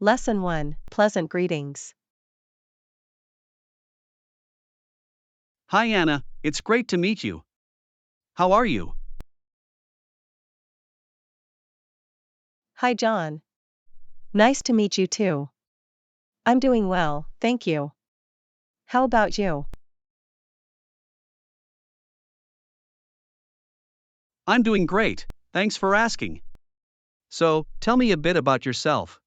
Lesson 1, Pleasant Greetings. Hi Anna, it's great to meet you. How are you? Hi John. Nice to meet you too. I'm doing well, thank you. How about you? I'm doing great, thanks for asking. So, tell me a bit about yourself.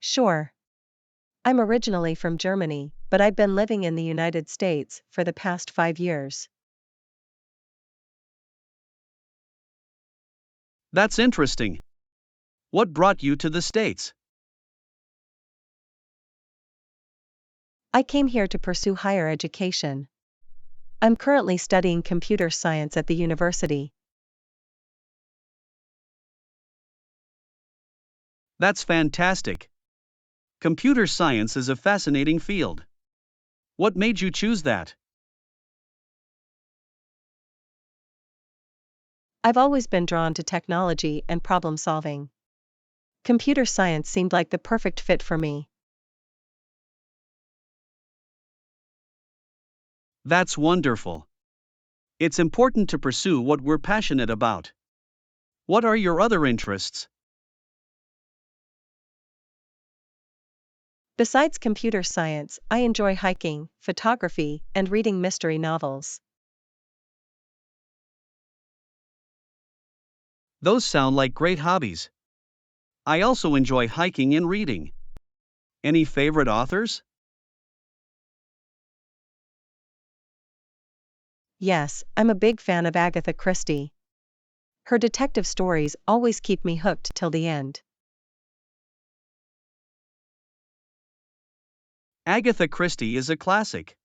Sure. I'm originally from Germany, but I've been living in the United States for the past 5 years. That's interesting. What brought you to the States? I came here to pursue higher education. I'm currently studying computer science at the university. That's fantastic. Computer science is a fascinating field. What made you choose that? I've always been drawn to technology and problem solving. Computer science seemed like the perfect fit for me. That's wonderful. It's important to pursue what we're passionate about. What are your other interests? Besides computer science, I enjoy hiking, photography, and reading mystery novels. Those sound like great hobbies. I also enjoy hiking and reading. Any favorite authors? Yes, I'm a big fan of Agatha Christie. Her detective stories always keep me hooked till the end. Agatha Christie is a classic.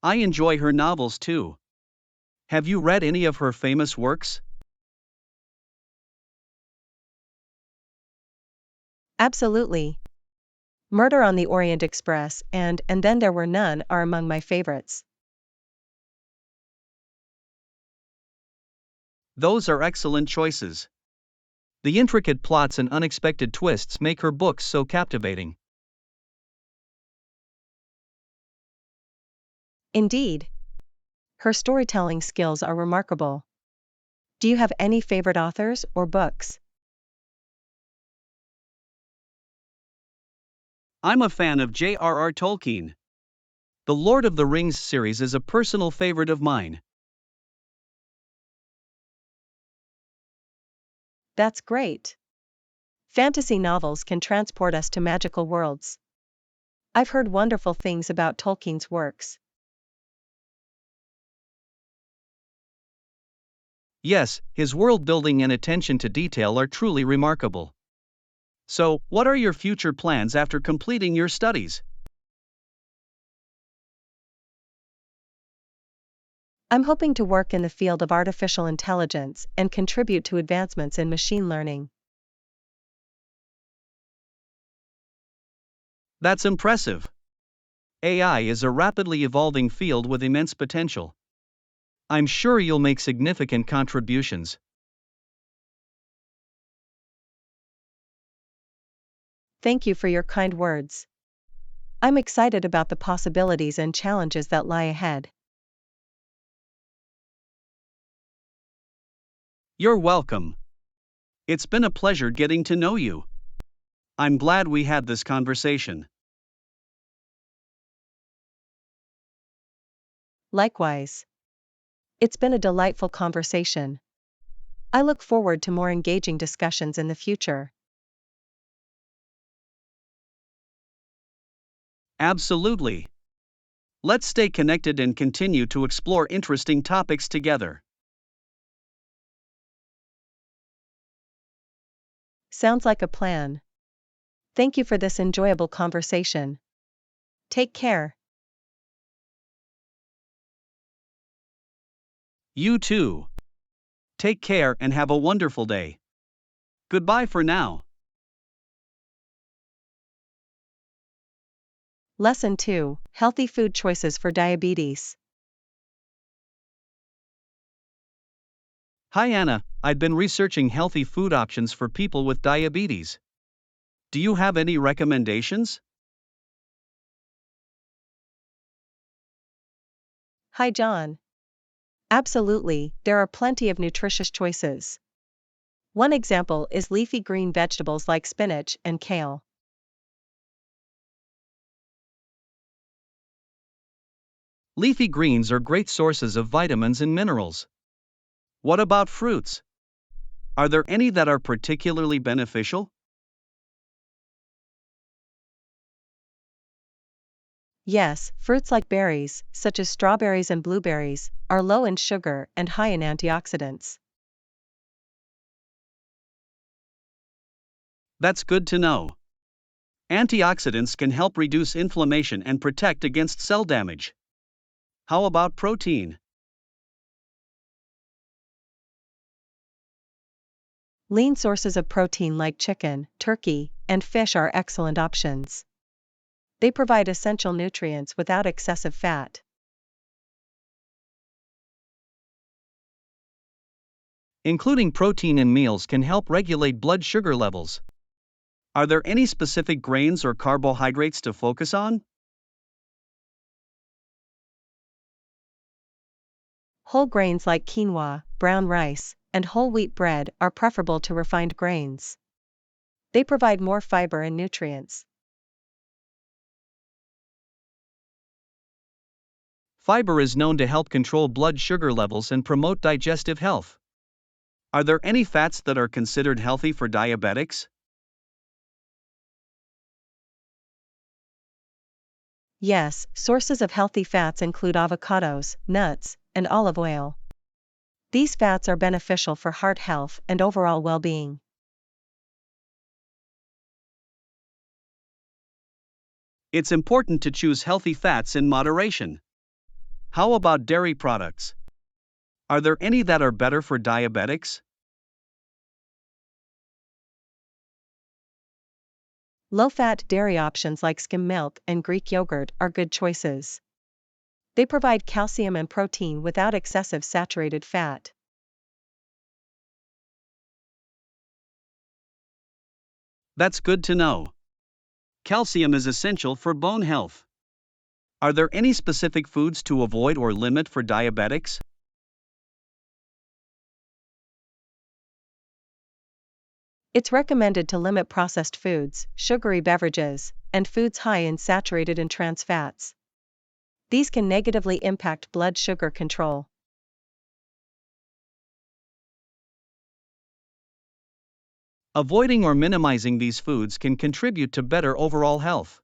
I enjoy her novels too. Have you read any of her famous works? Absolutely. Murder on the Orient Express and Then There Were None are among my favorites. Those are excellent choices. The intricate plots and unexpected twists make her books so captivating. Indeed. Her storytelling skills are remarkable. Do you have any favorite authors or books? I'm a fan of J.R.R. Tolkien. The Lord of the Rings series is a personal favorite of mine. That's great. Fantasy novels can transport us to magical worlds. I've heard wonderful things about Tolkien's works. Yes, his world building and attention to detail are truly remarkable. So, what are your future plans after completing your studies? I'm hoping to work in the field of artificial intelligence and contribute to advancements in machine learning. That's impressive. AI is a rapidly evolving field with immense potential. I'm sure you'll make significant contributions. Thank you for your kind words. I'm excited about the possibilities and challenges that lie ahead. You're welcome. It's been a pleasure getting to know you. I'm glad we had this conversation. Likewise. It's been a delightful conversation. I look forward to more engaging discussions in the future. Absolutely. Let's stay connected and continue to explore interesting topics together. Sounds like a plan. Thank you for this enjoyable conversation. Take care. You too. Take care and have a wonderful day. Goodbye for now. Lesson 2, Healthy Food Choices for Diabetes. Hi Anna, I've been researching healthy food options for people with diabetes. Do you have any recommendations? Hi, John. Absolutely, there are plenty of nutritious choices. One example is leafy green vegetables like spinach and kale. Leafy greens are great sources of vitamins and minerals. What about fruits? Are there any that are particularly beneficial? Yes, fruits like berries, such as strawberries and blueberries, are low in sugar and high in antioxidants. That's good to know. Antioxidants can help reduce inflammation and protect against cell damage. How about protein? Lean sources of protein like chicken, turkey, and fish are excellent options. They provide essential nutrients without excessive fat. Including protein in meals can help regulate blood sugar levels. Are there any specific grains or carbohydrates to focus on? Whole grains like quinoa, brown rice, and whole wheat bread are preferable to refined grains. They provide more fiber and nutrients. Fiber is known to help control blood sugar levels and promote digestive health. Are there any fats that are considered healthy for diabetics? Yes, sources of healthy fats include avocados, nuts, and olive oil. These fats are beneficial for heart health and overall well-being. It's important to choose healthy fats in moderation. How about dairy products? Are there any that are better for diabetics? Low-fat dairy options like skim milk and Greek yogurt are good choices. They provide calcium and protein without excessive saturated fat. That's good to know. Calcium is essential for bone health. Are there any specific foods to avoid or limit for diabetics? It's recommended to limit processed foods, sugary beverages, and foods high in saturated and trans fats. These can negatively impact blood sugar control. Avoiding or minimizing these foods can contribute to better overall health.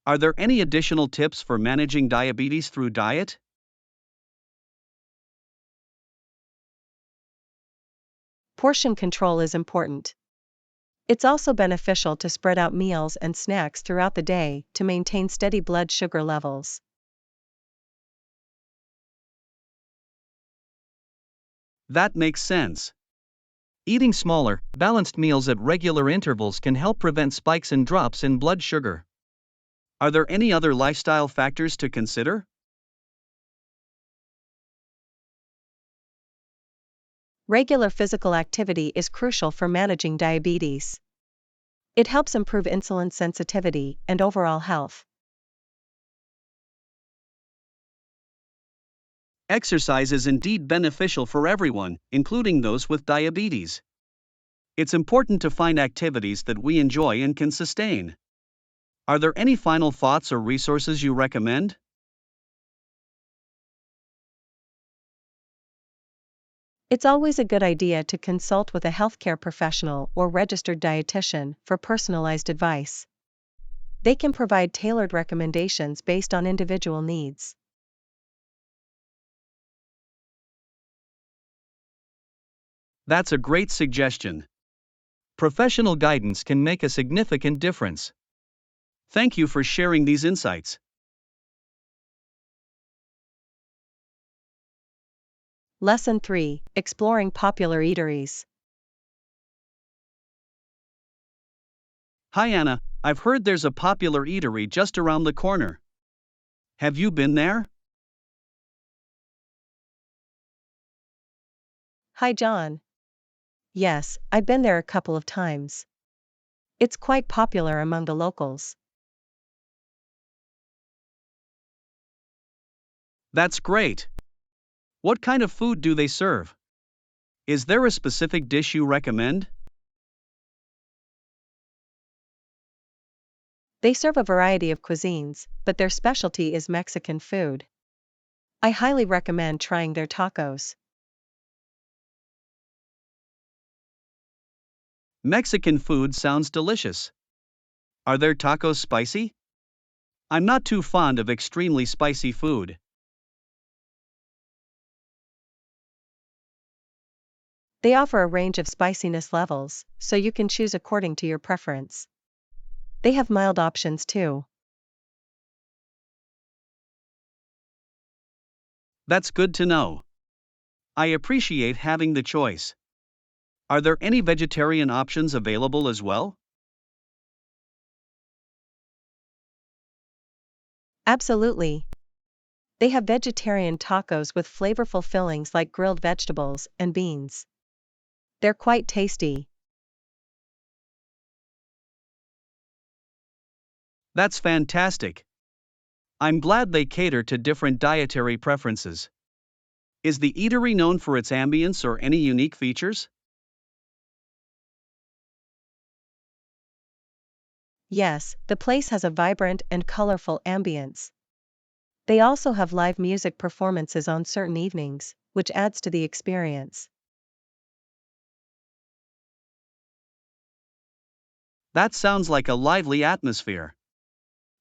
Are there any additional tips for managing diabetes through diet? Portion control is important. It's also beneficial to spread out meals and snacks throughout the day to maintain steady blood sugar levels. That makes sense. Eating smaller, balanced meals at regular intervals can help prevent spikes and drops in blood sugar. Are there any other lifestyle factors to consider? Regular physical activity is crucial for managing diabetes. It helps improve insulin sensitivity and overall health. Exercise is indeed beneficial for everyone, including those with diabetes. It's important to find activities that we enjoy and can sustain. Are there any final thoughts or resources you recommend? It's always a good idea to consult with a healthcare professional or registered dietitian for personalized advice. They can provide tailored recommendations based on individual needs. That's a great suggestion. Professional guidance can make a significant difference. Thank you for sharing these insights. Lesson 3: Exploring popular eateries. Hi Anna, I've heard there's a popular eatery just around the corner. Have you been there? Hi John. Yes, I've been there a couple of times. It's quite popular among the locals. That's great. What kind of food do they serve? Is there a specific dish you recommend? They serve a variety of cuisines, but their specialty is Mexican food. I highly recommend trying their tacos. Mexican food sounds delicious. Are their tacos spicy? I'm not too fond of extremely spicy food. They offer a range of spiciness levels, so you can choose according to your preference. They have mild options too. That's good to know. I appreciate having the choice. Are there any vegetarian options available as well? Absolutely. They have vegetarian tacos with flavorful fillings like grilled vegetables and beans. They're quite tasty. That's fantastic. I'm glad they cater to different dietary preferences. Is the eatery known for its ambience or any unique features? Yes, the place has a vibrant and colorful ambience. They also have live music performances on certain evenings, which adds to the experience. That sounds like a lively atmosphere.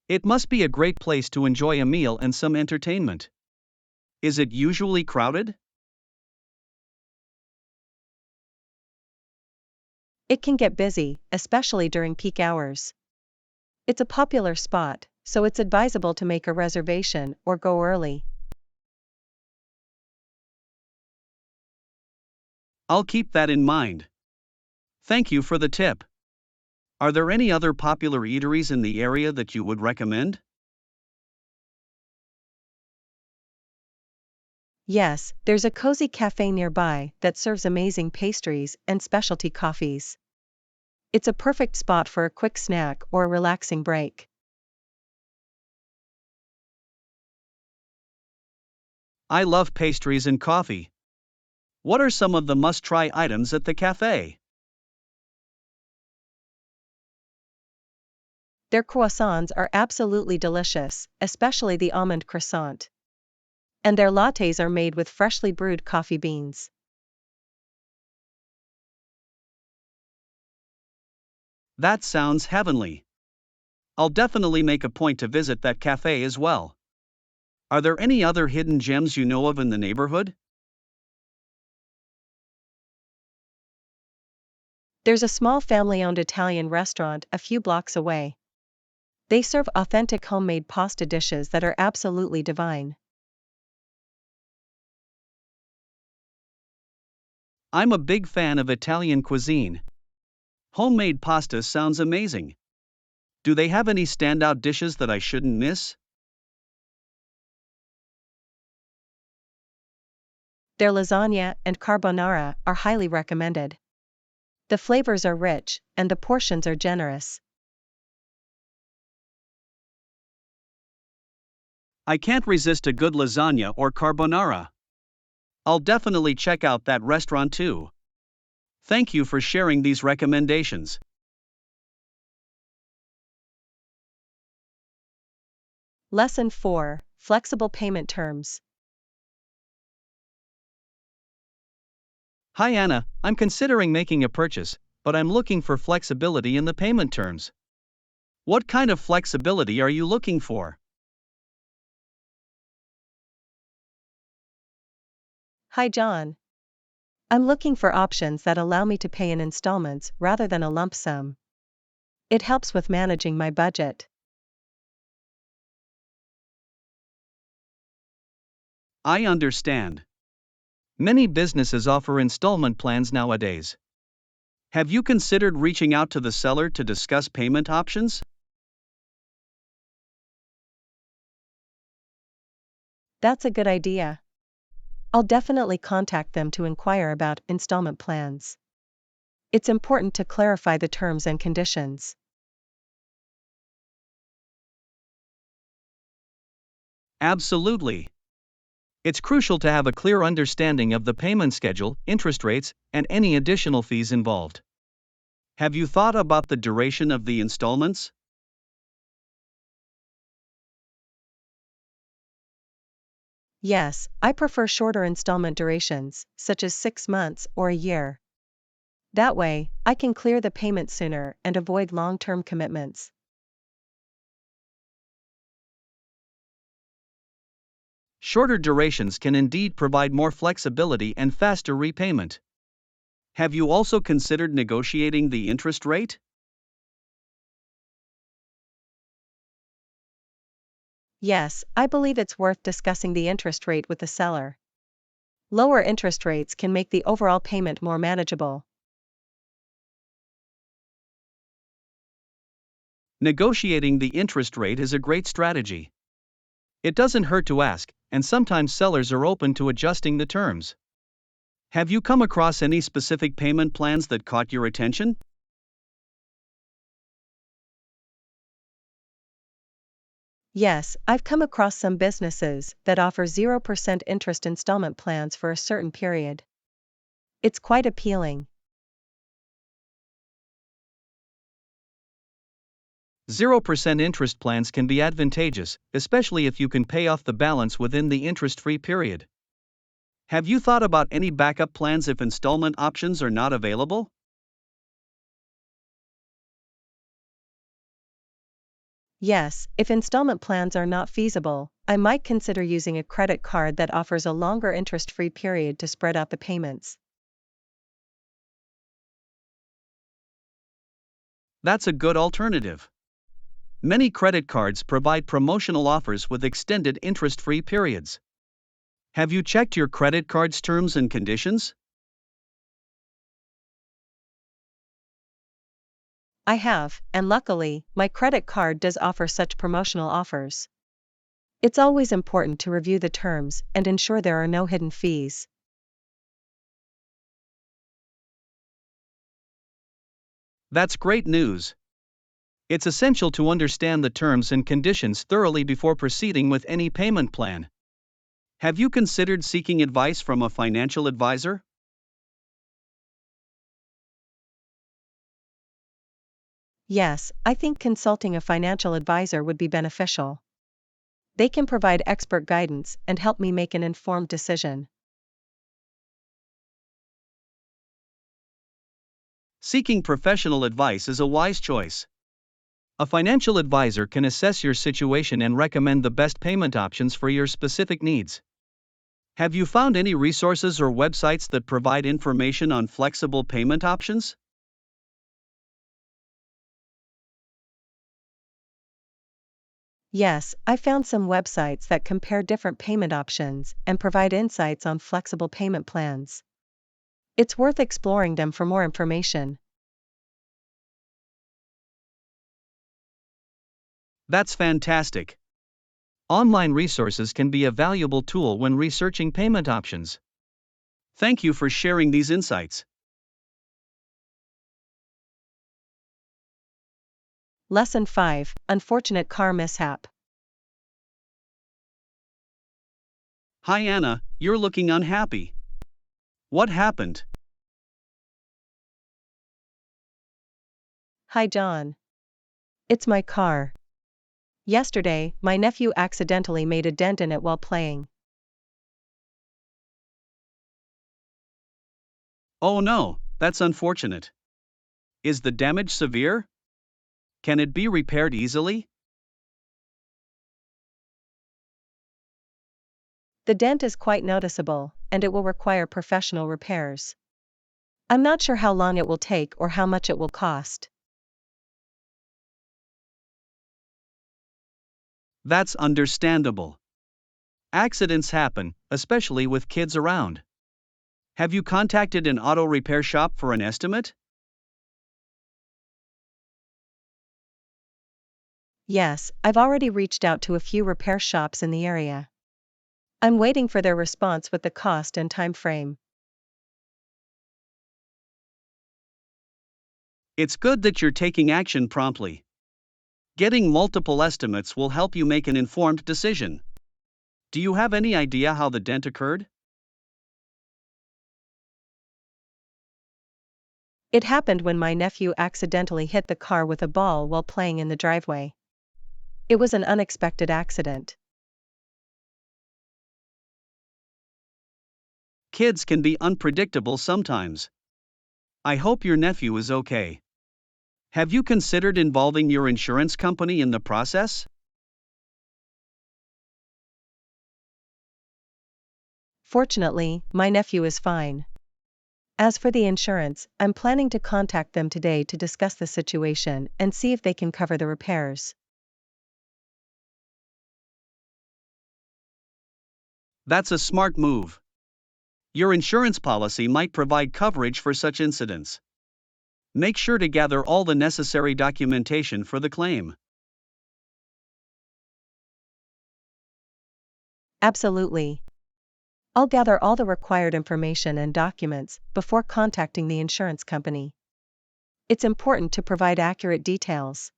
It must be a great place to enjoy a meal and some entertainment. Is it usually crowded? It can get busy, especially during peak hours. It's a popular spot, so it's advisable to make a reservation or go early. I'll keep that in mind. Thank you for the tip. Are there any other popular eateries in the area that you would recommend? Yes, there's a cozy cafe nearby that serves amazing pastries and specialty coffees. It's a perfect spot for a quick snack or a relaxing break. I love pastries and coffee. What are some of the must try items at the cafe? Their croissants are absolutely delicious, especially the almond croissant. And their lattes are made with freshly brewed coffee beans. That sounds heavenly. I'll definitely make a point to visit that cafe as well. Are there any other hidden gems you know of in the neighborhood? There's a small family-owned Italian restaurant a few blocks away. They serve authentic homemade pasta dishes that are absolutely divine. I'm a big fan of Italian cuisine. Homemade pasta sounds amazing. Do they have any standout dishes that I shouldn't miss? Their lasagna and carbonara are highly recommended. The flavors are rich, and the portions are generous. I can't resist a good lasagna or carbonara. I'll definitely check out that restaurant too. Thank you for sharing these recommendations. Lesson 4: Flexible Payment Terms. Hi Anna, I'm considering making a purchase, but I'm looking for flexibility in the payment terms. What kind of flexibility are you looking for? Hi John. I'm looking for options that allow me to pay in installments rather than a lump sum. It helps with managing my budget. I understand. Many businesses offer installment plans nowadays. Have you considered reaching out to the seller to discuss payment options? That's a good idea. I'll definitely contact them to inquire about installment plans. It's important to clarify the terms and conditions. Absolutely. It's crucial to have a clear understanding of the payment schedule, interest rates, and any additional fees involved. Have you thought about the duration of the installments? Yes, I prefer shorter installment durations, such as 6 months or a year. That way, I can clear the payment sooner and avoid long-term commitments. Shorter durations can indeed provide more flexibility and faster repayment. Have you also considered negotiating the interest rate? Yes, I believe it's worth discussing the interest rate with the seller. Lower interest rates can make the overall payment more manageable. Negotiating the interest rate is a great strategy. It doesn't hurt to ask, and sometimes sellers are open to adjusting the terms. Have you come across any specific payment plans that caught your attention? Yes, I've come across some businesses that offer 0% interest installment plans for a certain period. It's quite appealing. 0% interest plans can be advantageous, especially if you can pay off the balance within the interest-free period. Have you thought about any backup plans if installment options are not available? Yes, if installment plans are not feasible, I might consider using a credit card that offers a longer interest-free period to spread out the payments. That's a good alternative. Many credit cards provide promotional offers with extended interest-free periods. Have you checked your credit card's terms and conditions? I have, and luckily, my credit card does offer such promotional offers. It's always important to review the terms and ensure there are no hidden fees. That's great news. It's essential to understand the terms and conditions thoroughly before proceeding with any payment plan. Have you considered seeking advice from a financial advisor? Yes, I think consulting a financial advisor would be beneficial. They can provide expert guidance and help me make an informed decision. Seeking professional advice is a wise choice. A financial advisor can assess your situation and recommend the best payment options for your specific needs. Have you found any resources or websites that provide information on flexible payment options? Yes, I found some websites that compare different payment options and provide insights on flexible payment plans. It's worth exploring them for more information. That's fantastic. Online resources can be a valuable tool when researching payment options. Thank you for sharing these insights. Lesson 5: Unfortunate car mishap. Hi Anna, you're looking unhappy. What happened? Hi John. It's my car. Yesterday, my nephew accidentally made a dent in it while playing. Oh no, that's unfortunate. Is the damage severe? Can it be repaired easily? The dent is quite noticeable, and it will require professional repairs. I'm not sure how long it will take or how much it will cost. That's understandable. Accidents happen, especially with kids around. Have you contacted an auto repair shop for an estimate? Yes, I've already reached out to a few repair shops in the area. I'm waiting for their response with the cost and time frame. It's good that you're taking action promptly. Getting multiple estimates will help you make an informed decision. Do you have any idea how the dent occurred? It happened when my nephew accidentally hit the car with a ball while playing in the driveway. It was an unexpected accident. Kids can be unpredictable sometimes. I hope your nephew is okay. Have you considered involving your insurance company in the process? Fortunately, my nephew is fine. As for the insurance, I'm planning to contact them today to discuss the situation and see if they can cover the repairs. That's a smart move. Your insurance policy might provide coverage for such incidents. Make sure to gather all the necessary documentation for the claim. Absolutely. I'll gather all the required information and documents before contacting the insurance company. It's important to provide accurate details.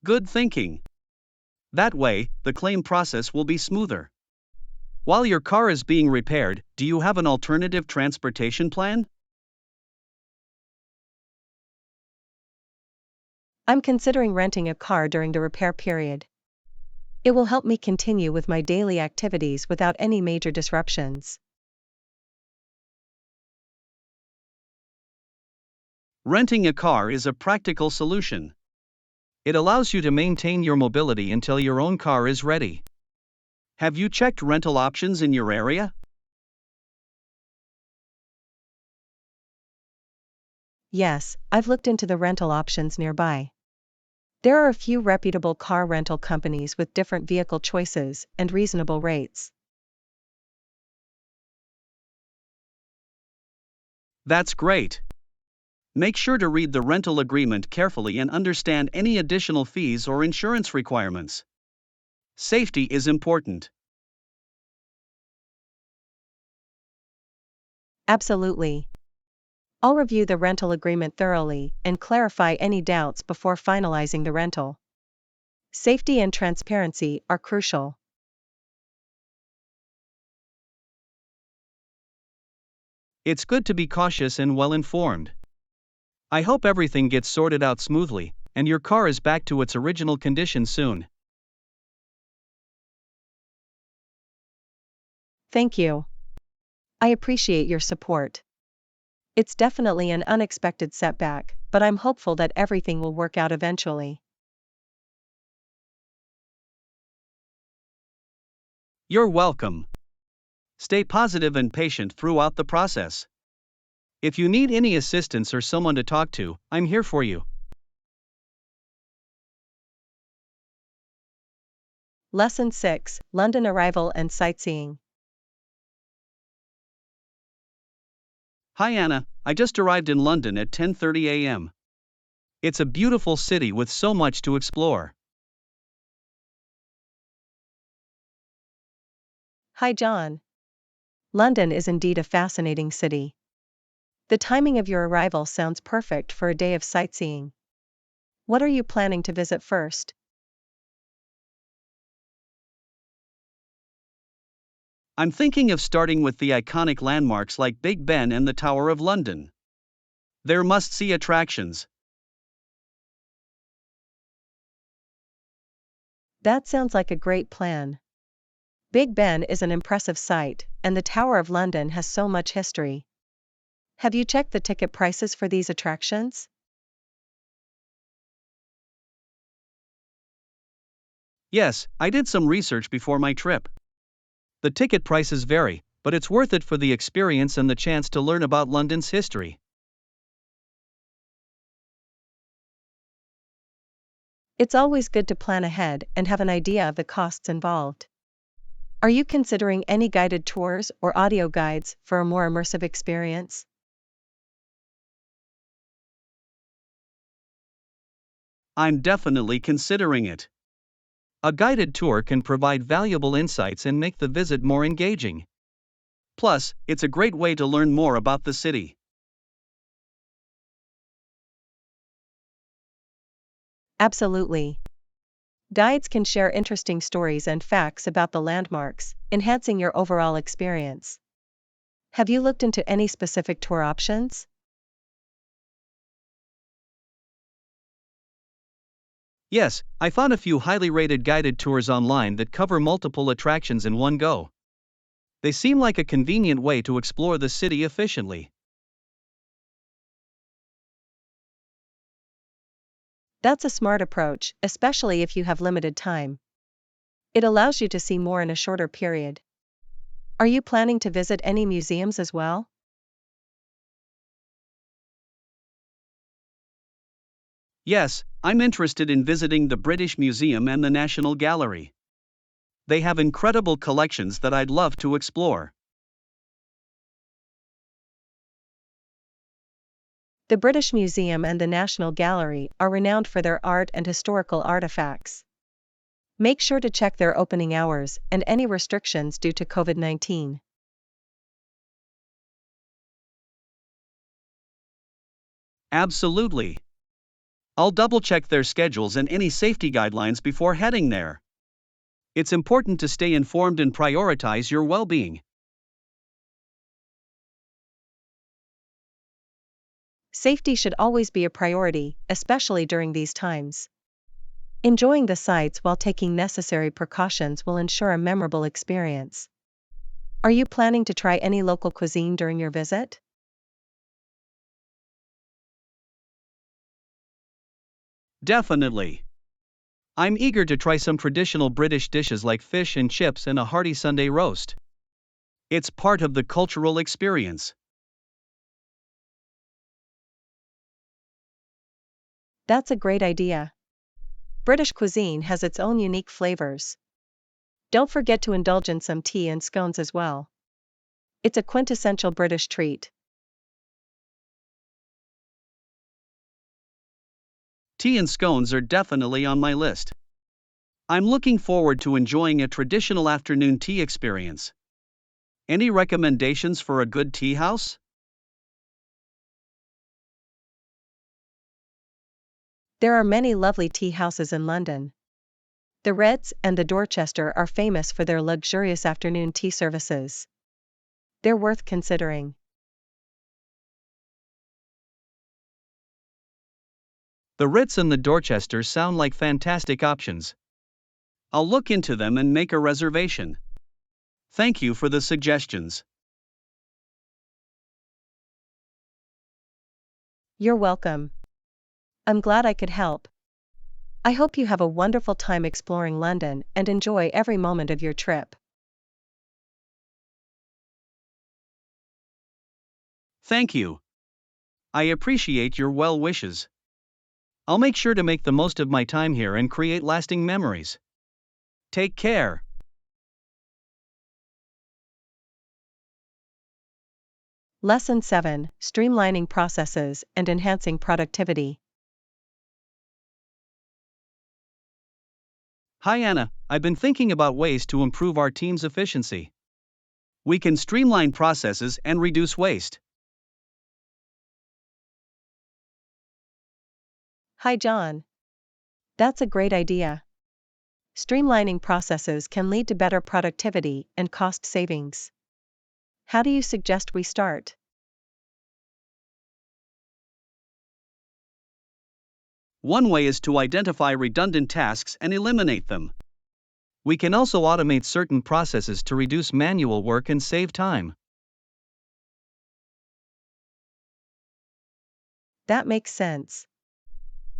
Good thinking. That way, the claim process will be smoother. While your car is being repaired, do you have an alternative transportation plan? I'm considering renting a car during the repair period. It will help me continue with my daily activities without any major disruptions. Renting a car is a practical solution. It allows you to maintain your mobility until your own car is ready. Have you checked rental options in your area? Yes, I've looked into the rental options nearby. There are a few reputable car rental companies with different vehicle choices and reasonable rates. That's great. Make sure to read the rental agreement carefully and understand any additional fees or insurance requirements. Safety is important. Absolutely. I'll review the rental agreement thoroughly and clarify any doubts before finalizing the rental. Safety and transparency are crucial. It's good to be cautious and well informed. I hope everything gets sorted out smoothly, and your car is back to its original condition soon. Thank you. I appreciate your support. It's definitely an unexpected setback, but I'm hopeful that everything will work out eventually. You're welcome. Stay positive and patient throughout the process. If you need any assistance or someone to talk to, I'm here for you. Lesson 6: London Arrival and Sightseeing. Hi Anna, I just arrived in London at 10:30 a.m. It's a beautiful city with so much to explore. Hi John. London is indeed a fascinating city. The timing of your arrival sounds perfect for a day of sightseeing. What are you planning to visit first? I'm thinking of starting with the iconic landmarks like Big Ben and the Tower of London. They're must-see attractions. That sounds like a great plan. Big Ben is an impressive sight, and the Tower of London has so much history. Have you checked the ticket prices for these attractions? Yes, I did some research before my trip. The ticket prices vary, but it's worth it for the experience and the chance to learn about London's history. It's always good to plan ahead and have an idea of the costs involved. Are you considering any guided tours or audio guides for a more immersive experience? I'm definitely considering it. A guided tour can provide valuable insights and make the visit more engaging. Plus, it's a great way to learn more about the city. Absolutely. Guides can share interesting stories and facts about the landmarks, enhancing your overall experience. Have you looked into any specific tour options? Yes, I found a few highly rated guided tours online that cover multiple attractions in one go. They seem like a convenient way to explore the city efficiently. That's a smart approach, especially if you have limited time. It allows you to see more in a shorter period. Are you planning to visit any museums as well? Yes, I'm interested in visiting the British Museum and the National Gallery. They have incredible collections that I'd love to explore. The British Museum and the National Gallery are renowned for their art and historical artifacts. Make sure to check their opening hours and any restrictions due to COVID-19. Absolutely. I'll double check their schedules and any safety guidelines before heading there. It's important to stay informed and prioritize your well being. Safety should always be a priority, especially during these times. Enjoying the sights while taking necessary precautions will ensure a memorable experience. Are you planning to try any local cuisine during your visit? Definitely. I'm eager to try some traditional British dishes like fish and chips and a hearty Sunday roast. It's part of the cultural experience. That's a great idea. British cuisine has its own unique flavors. Don't forget to indulge in some tea and scones as well. It's a quintessential British treat. Tea and scones are definitely on my list. I'm looking forward to enjoying a traditional afternoon tea experience. Any recommendations for a good tea house? There are many lovely tea houses in London. The Ritz and the Dorchester are famous for their luxurious afternoon tea services. They're worth considering. The Ritz and the Dorchester sound like fantastic options. I'll look into them and make a reservation. Thank you for the suggestions. You're welcome. I'm glad I could help. I hope you have a wonderful time exploring London and enjoy every moment of your trip. Thank you. I appreciate your well wishes. I'll make sure to make the most of my time here and create lasting memories. Take care. Lesson 7: Streamlining processes and enhancing productivity. Hi Anna, I've been thinking about ways to improve our team's efficiency. We can streamline processes and reduce waste. Hi John. That's a great idea. Streamlining processes can lead to better productivity and cost savings. How do you suggest we start? One way is to identify redundant tasks and eliminate them. We can also automate certain processes to reduce manual work and save time. That makes sense.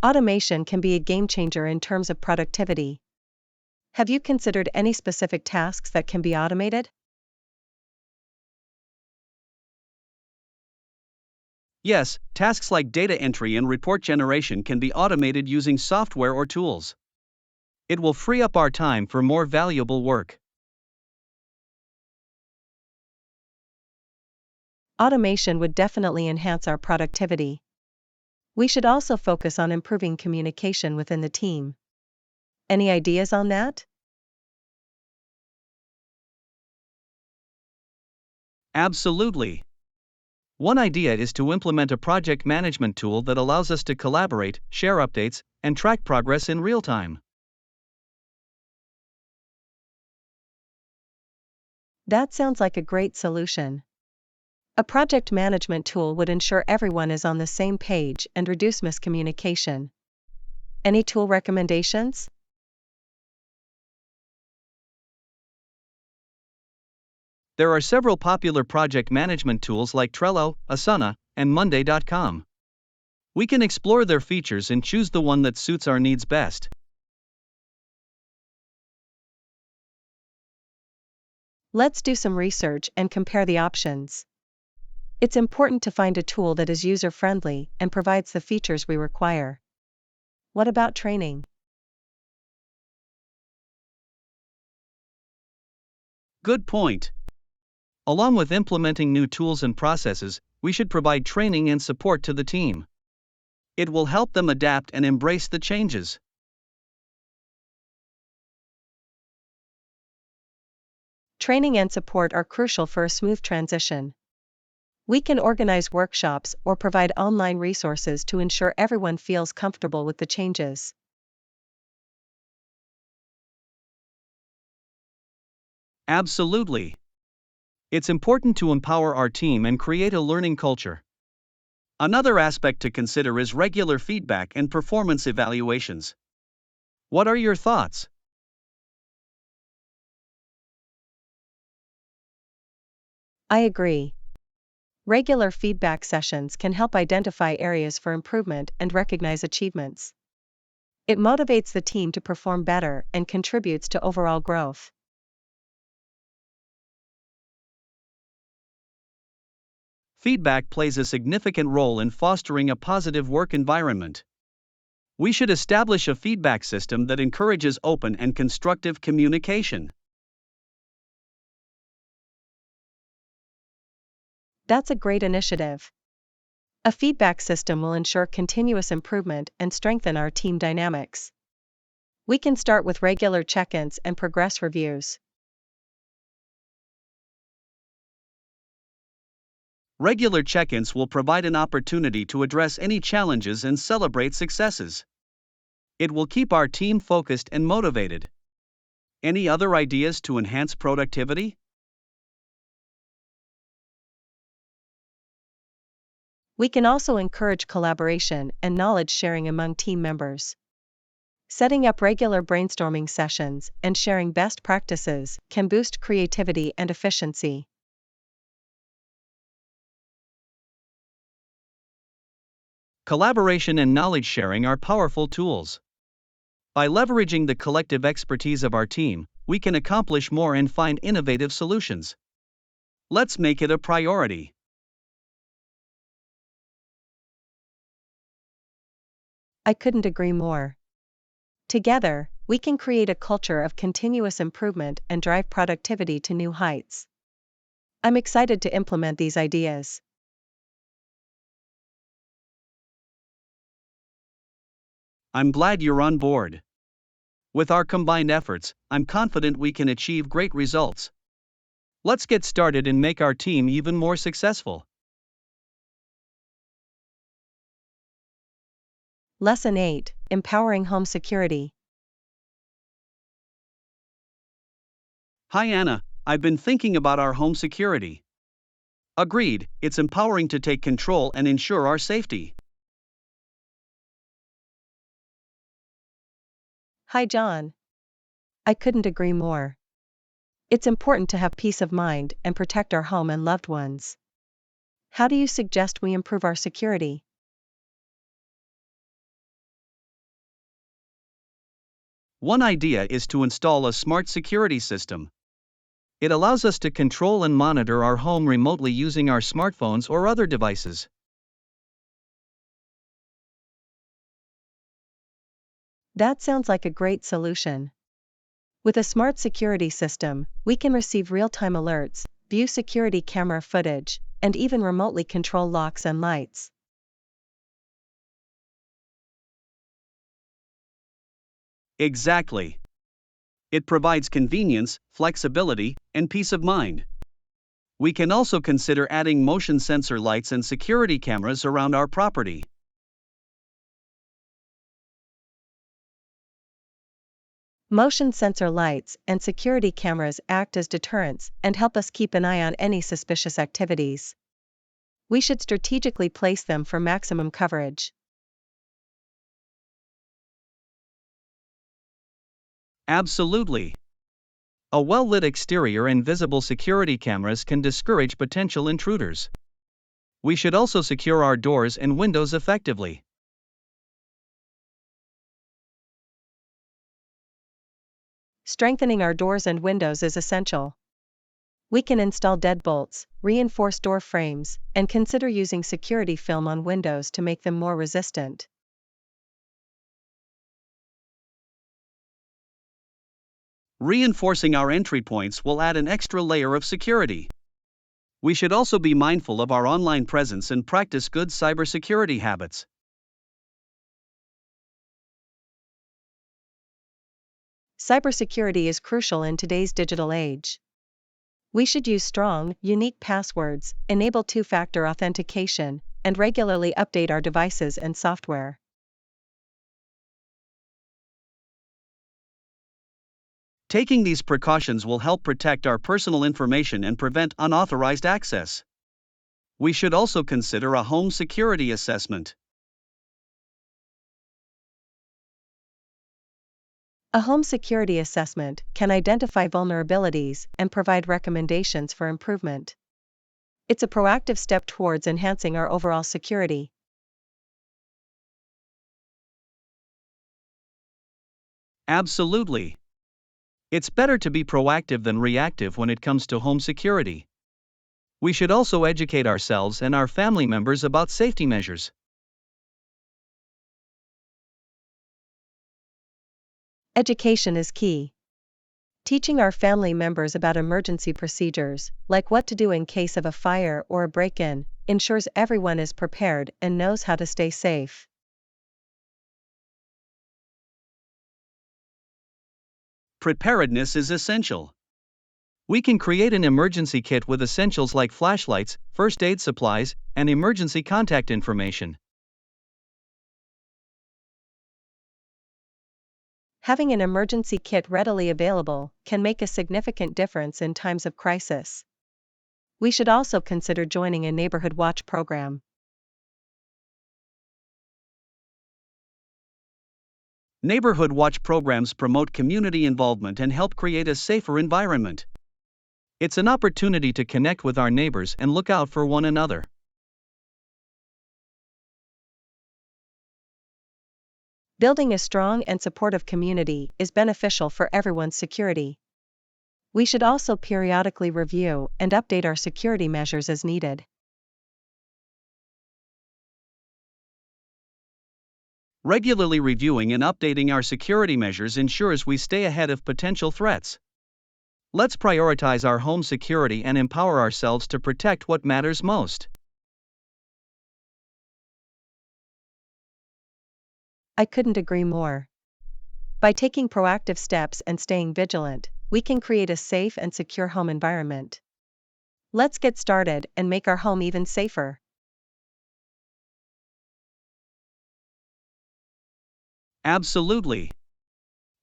Automation can be a game changer in terms of productivity. Have you considered any specific tasks that can be automated? Yes, tasks like data entry and report generation can be automated using software or tools. It will free up our time for more valuable work. Automation would definitely enhance our productivity. We should also focus on improving communication within the team. Any ideas on that? Absolutely. One idea is to implement a project management tool that allows us to collaborate, share updates, and track progress in real time. That sounds like a great solution. A project management tool would ensure everyone is on the same page and reduce miscommunication. Any tool recommendations? There are several popular project management tools like Trello, Asana, and Monday.com. We can explore their features and choose the one that suits our needs best. Let's do some research and compare the options. It's important to find a tool that is user-friendly and provides the features we require. What about training? Good point. Along with implementing new tools and processes, we should provide training and support to the team. It will help them adapt and embrace the changes. Training and support are crucial for a smooth transition. We can organize workshops or provide online resources to ensure everyone feels comfortable with the changes. Absolutely. It's important to empower our team and create a learning culture. Another aspect to consider is regular feedback and performance evaluations. What are your thoughts? I agree. Regular feedback sessions can help identify areas for improvement and recognize achievements. It motivates the team to perform better and contributes to overall growth. Feedback plays a significant role in fostering a positive work environment. We should establish a feedback system that encourages open and constructive communication. That's a great initiative. A feedback system will ensure continuous improvement and strengthen our team dynamics. We can start with regular check-ins and progress reviews. Regular check ins will provide an opportunity to address any challenges and celebrate successes. It will keep our team focused and motivated. Any other ideas to enhance productivity? We can also encourage collaboration and knowledge sharing among team members. Setting up regular brainstorming sessions and sharing best practices can boost creativity and efficiency. Collaboration and knowledge sharing are powerful tools. By leveraging the collective expertise of our team, we can accomplish more and find innovative solutions. Let's make it a priority. I couldn't agree more. Together, we can create a culture of continuous improvement and drive productivity to new heights. I'm excited to implement these ideas. I'm glad you're on board. With our combined efforts, I'm confident we can achieve great results. Let's get started and make our team even more successful. Lesson 8: Empowering Home Security. Hi Anna, I've been thinking about our home security. Agreed, it's empowering to take control and ensure our safety. Hi John. I couldn't agree more. It's important to have peace of mind and protect our home and loved ones. How do you suggest we improve our security? One idea is to install a smart security system. It allows us to control and monitor our home remotely using our smartphones or other devices. That sounds like a great solution. With a smart security system, we can receive real-time alerts, view security camera footage, and even remotely control locks and lights. Exactly. It provides convenience, flexibility, and peace of mind. We can also consider adding motion sensor lights and security cameras around our property. Motion sensor lights and security cameras act as deterrents and help us keep an eye on any suspicious activities. We should strategically place them for maximum coverage. Absolutely. A well-lit exterior and visible security cameras can discourage potential intruders. We should also secure our doors and windows effectively. Strengthening our doors and windows is essential. We can install deadbolts, reinforce door frames, and consider using security film on windows to make them more resistant. Reinforcing our entry points will add an extra layer of security. We should also be mindful of our online presence and practice good cybersecurity habits. Cybersecurity is crucial in today's digital age. We should use strong, unique passwords, enable two-factor authentication, and regularly update our devices and software. Taking these precautions will help protect our personal information and prevent unauthorized access. We should also consider a home security assessment. A home security assessment can identify vulnerabilities and provide recommendations for improvement. It's a proactive step towards enhancing our overall security. Absolutely. It's better to be proactive than reactive when it comes to home security. We should also educate ourselves and our family members about safety measures. Education is key. Teaching our family members about emergency procedures, like what to do in case of a fire or a break-in, ensures everyone is prepared and knows how to stay safe. Preparedness is essential. We can create an emergency kit with essentials like flashlights, first aid supplies, and emergency contact information. Having an emergency kit readily available can make a significant difference in times of crisis. We should also consider joining a neighborhood watch program. Neighborhood watch programs promote community involvement and help create a safer environment. It's an opportunity to connect with our neighbors and look out for one another. Building a strong and supportive community is beneficial for everyone's security. We should also periodically review and update our security measures as needed. Regularly reviewing and updating our security measures ensures we stay ahead of potential threats. Let's prioritize our home security and empower ourselves to protect what matters most. I couldn't agree more. By taking proactive steps and staying vigilant, we can create a safe and secure home environment. Let's get started and make our home even safer. Absolutely.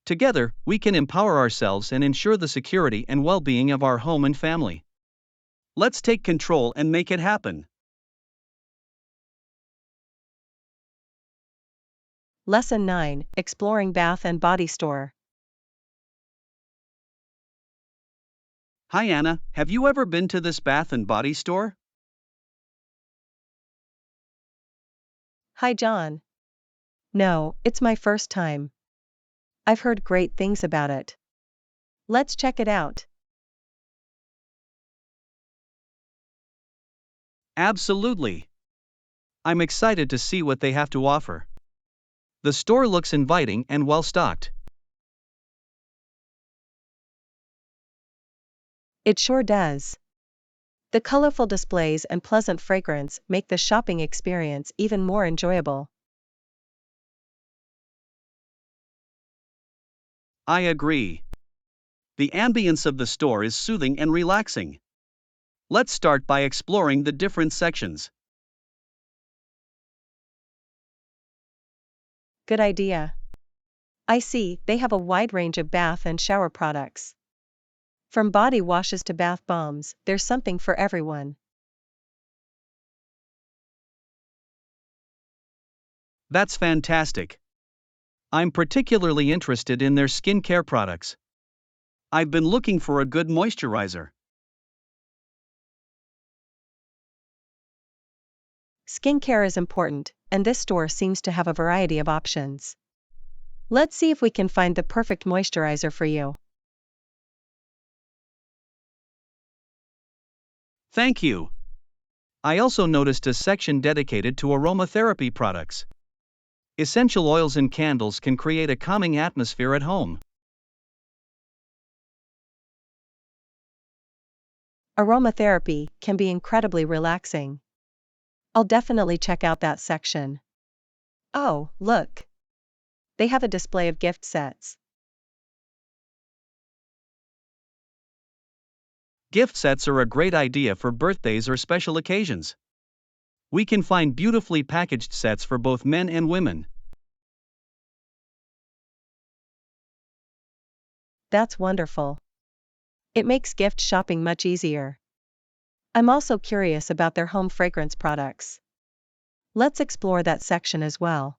Together, we can empower ourselves and ensure the security and well-being of our home and family. Let's take control and make it happen. Lesson 9: Exploring Bath and Body Store. Hi Anna, have you ever been to this Bath and Body store? Hi John. No, it's my first time. I've heard great things about it. Let's check it out. Absolutely. I'm excited to see what they have to offer. The store looks inviting and well-stocked. It sure does. The colorful displays and pleasant fragrance make the shopping experience even more enjoyable. I agree. The ambience of the store is soothing and relaxing. Let's start by exploring the different sections. Good idea. I see, they have a wide range of bath and shower products. From body washes to bath bombs, there's something for everyone. That's fantastic. I'm particularly interested in their skincare products. I've been looking for a good moisturizer. Skincare is important, and this store seems to have a variety of options. Let's see if we can find the perfect moisturizer for you. Thank you. I also noticed a section dedicated to aromatherapy products. Essential oils and candles can create a calming atmosphere at home. Aromatherapy can be incredibly relaxing. I'll definitely check out that section. Oh, look! They have a display of gift sets. Gift sets are a great idea for birthdays or special occasions. We can find beautifully packaged sets for both men and women. That's wonderful. It makes gift shopping much easier. I'm also curious about their home fragrance products. Let's explore that section as well.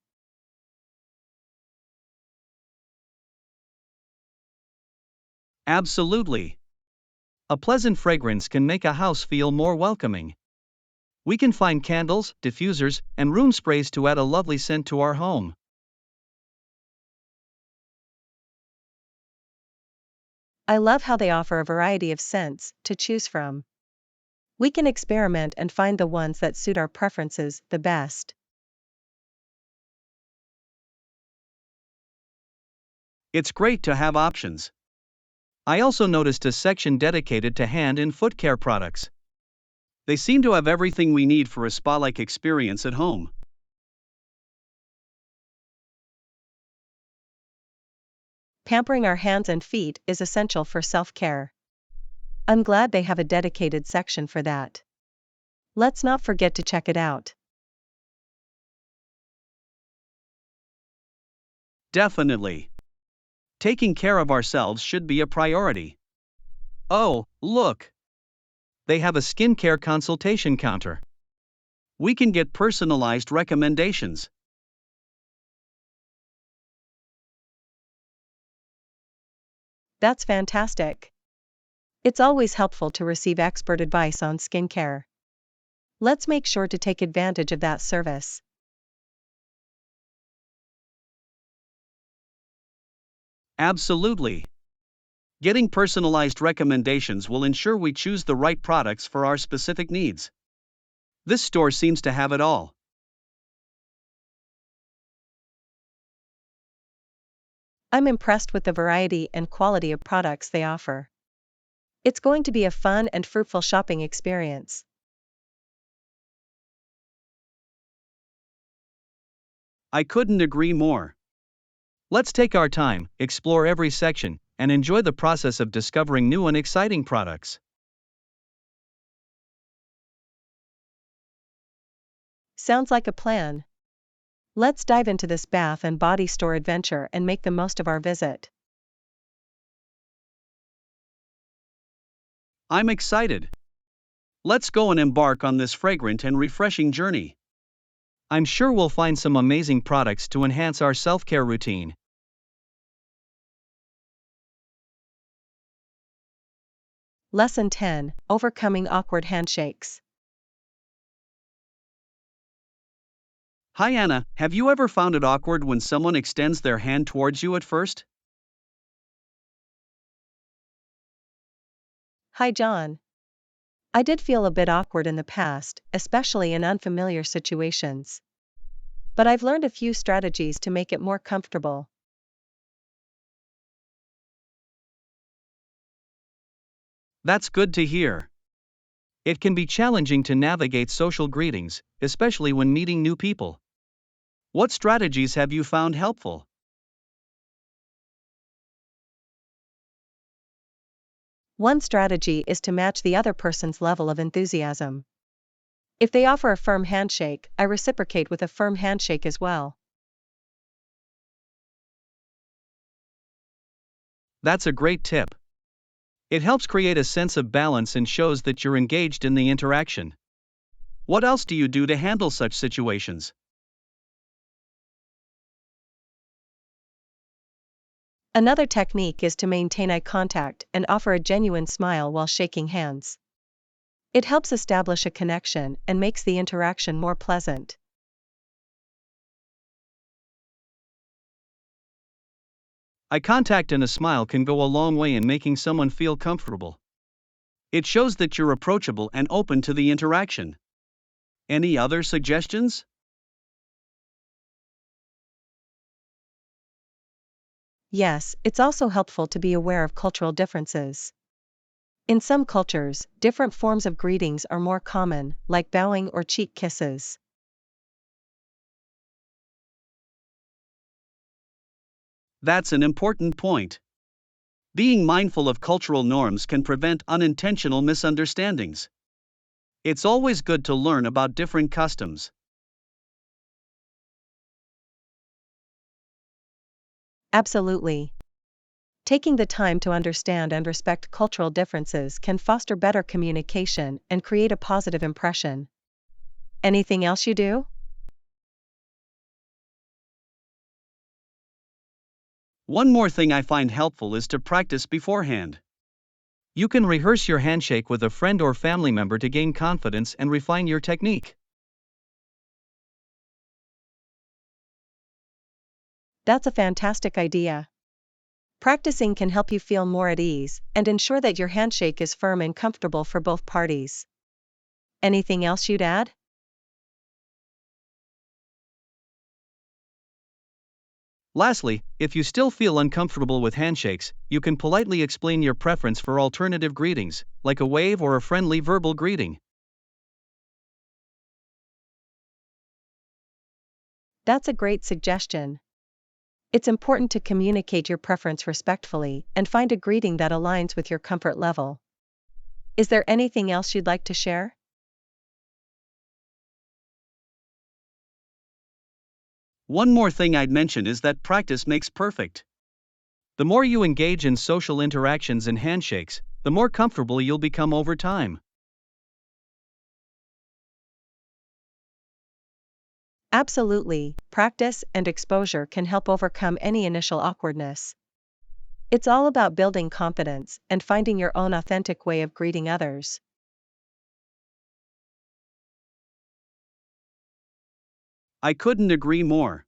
Absolutely. A pleasant fragrance can make a house feel more welcoming. We can find candles, diffusers, and room sprays to add a lovely scent to our home. I love how they offer a variety of scents to choose from. We can experiment and find the ones that suit our preferences the best. It's great to have options. I also noticed a section dedicated to hand and foot care products. They seem to have everything we need for a spa-like experience at home. Pampering our hands and feet is essential for self-care. I'm glad they have a dedicated section for that. Let's not forget to check it out. Definitely. Taking care of ourselves should be a priority. Oh, look! They have a skincare consultation counter. We can get personalized recommendations. That's fantastic. It's always helpful to receive expert advice on skincare. Let's make sure to take advantage of that service. Absolutely. Getting personalized recommendations will ensure we choose the right products for our specific needs. This store seems to have it all. I'm impressed with the variety and quality of products they offer. It's going to be a fun and fruitful shopping experience. I couldn't agree more. Let's take our time, explore every section, and enjoy the process of discovering new and exciting products. Sounds like a plan. Let's dive into this bath and body store adventure and make the most of our visit. I'm excited. Let's go and embark on this fragrant and refreshing journey. I'm sure we'll find some amazing products to enhance our self-care routine. Lesson 10: Overcoming Awkward Handshakes. Hi Anna, have you ever found it awkward when someone extends their hand towards you at first? Hi John. I did feel a bit awkward in the past, especially in unfamiliar situations. But I've learned a few strategies to make it more comfortable. That's good to hear. It can be challenging to navigate social greetings, especially when meeting new people. What strategies have you found helpful? One strategy is to match the other person's level of enthusiasm. If they offer a firm handshake, I reciprocate with a firm handshake as well. That's a great tip. It helps create a sense of balance and shows that you're engaged in the interaction. What else do you do to handle such situations? Another technique is to maintain eye contact and offer a genuine smile while shaking hands. It helps establish a connection and makes the interaction more pleasant. Eye contact and a smile can go a long way in making someone feel comfortable. It shows that you're approachable and open to the interaction. Any other suggestions? Yes, it's also helpful to be aware of cultural differences. In some cultures, different forms of greetings are more common, like bowing or cheek kisses. That's an important point. Being mindful of cultural norms can prevent unintentional misunderstandings. It's always good to learn about different customs. Absolutely. Taking the time to understand and respect cultural differences can foster better communication and create a positive impression. Anything else you do? One more thing I find helpful is to practice beforehand. You can rehearse your handshake with a friend or family member to gain confidence and refine your technique. That's a fantastic idea. Practicing can help you feel more at ease and ensure that your handshake is firm and comfortable for both parties. Anything else you'd add? Lastly, if you still feel uncomfortable with handshakes, you can politely explain your preference for alternative greetings, like a wave or a friendly verbal greeting. That's a great suggestion. It's important to communicate your preference respectfully and find a greeting that aligns with your comfort level. Is there anything else you'd like to share? One more thing I'd mention is that practice makes perfect. The more you engage in social interactions and handshakes, the more comfortable you'll become over time. Absolutely, practice and exposure can help overcome any initial awkwardness. It's all about building confidence and finding your own authentic way of greeting others. I couldn't agree more.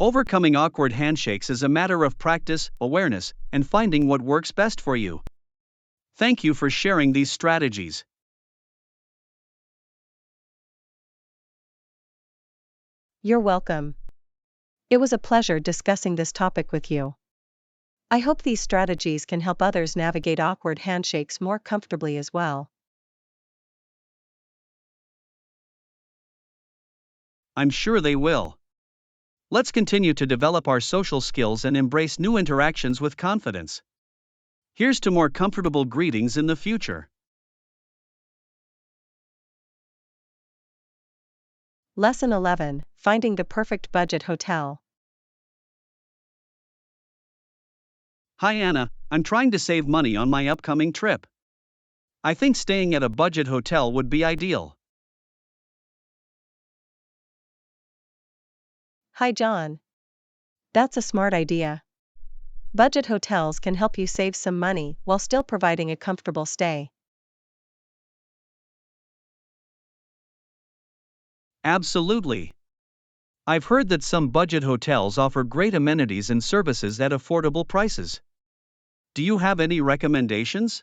Overcoming awkward handshakes is a matter of practice, awareness, and finding what works best for you. Thank you for sharing these strategies. You're welcome. It was a pleasure discussing this topic with you. I hope these strategies can help others navigate awkward handshakes more comfortably as well. I'm sure they will. Let's continue to develop our social skills and embrace new interactions with confidence. Here's to more comfortable greetings in the future. Lesson 11: Finding the Perfect Budget Hotel. Hi Anna, I'm trying to save money on my upcoming trip. I think staying at a budget hotel would be ideal. Hi John. That's a smart idea. Budget hotels can help you save some money while still providing a comfortable stay. Absolutely. I've heard that some budget hotels offer great amenities and services at affordable prices. Do you have any recommendations?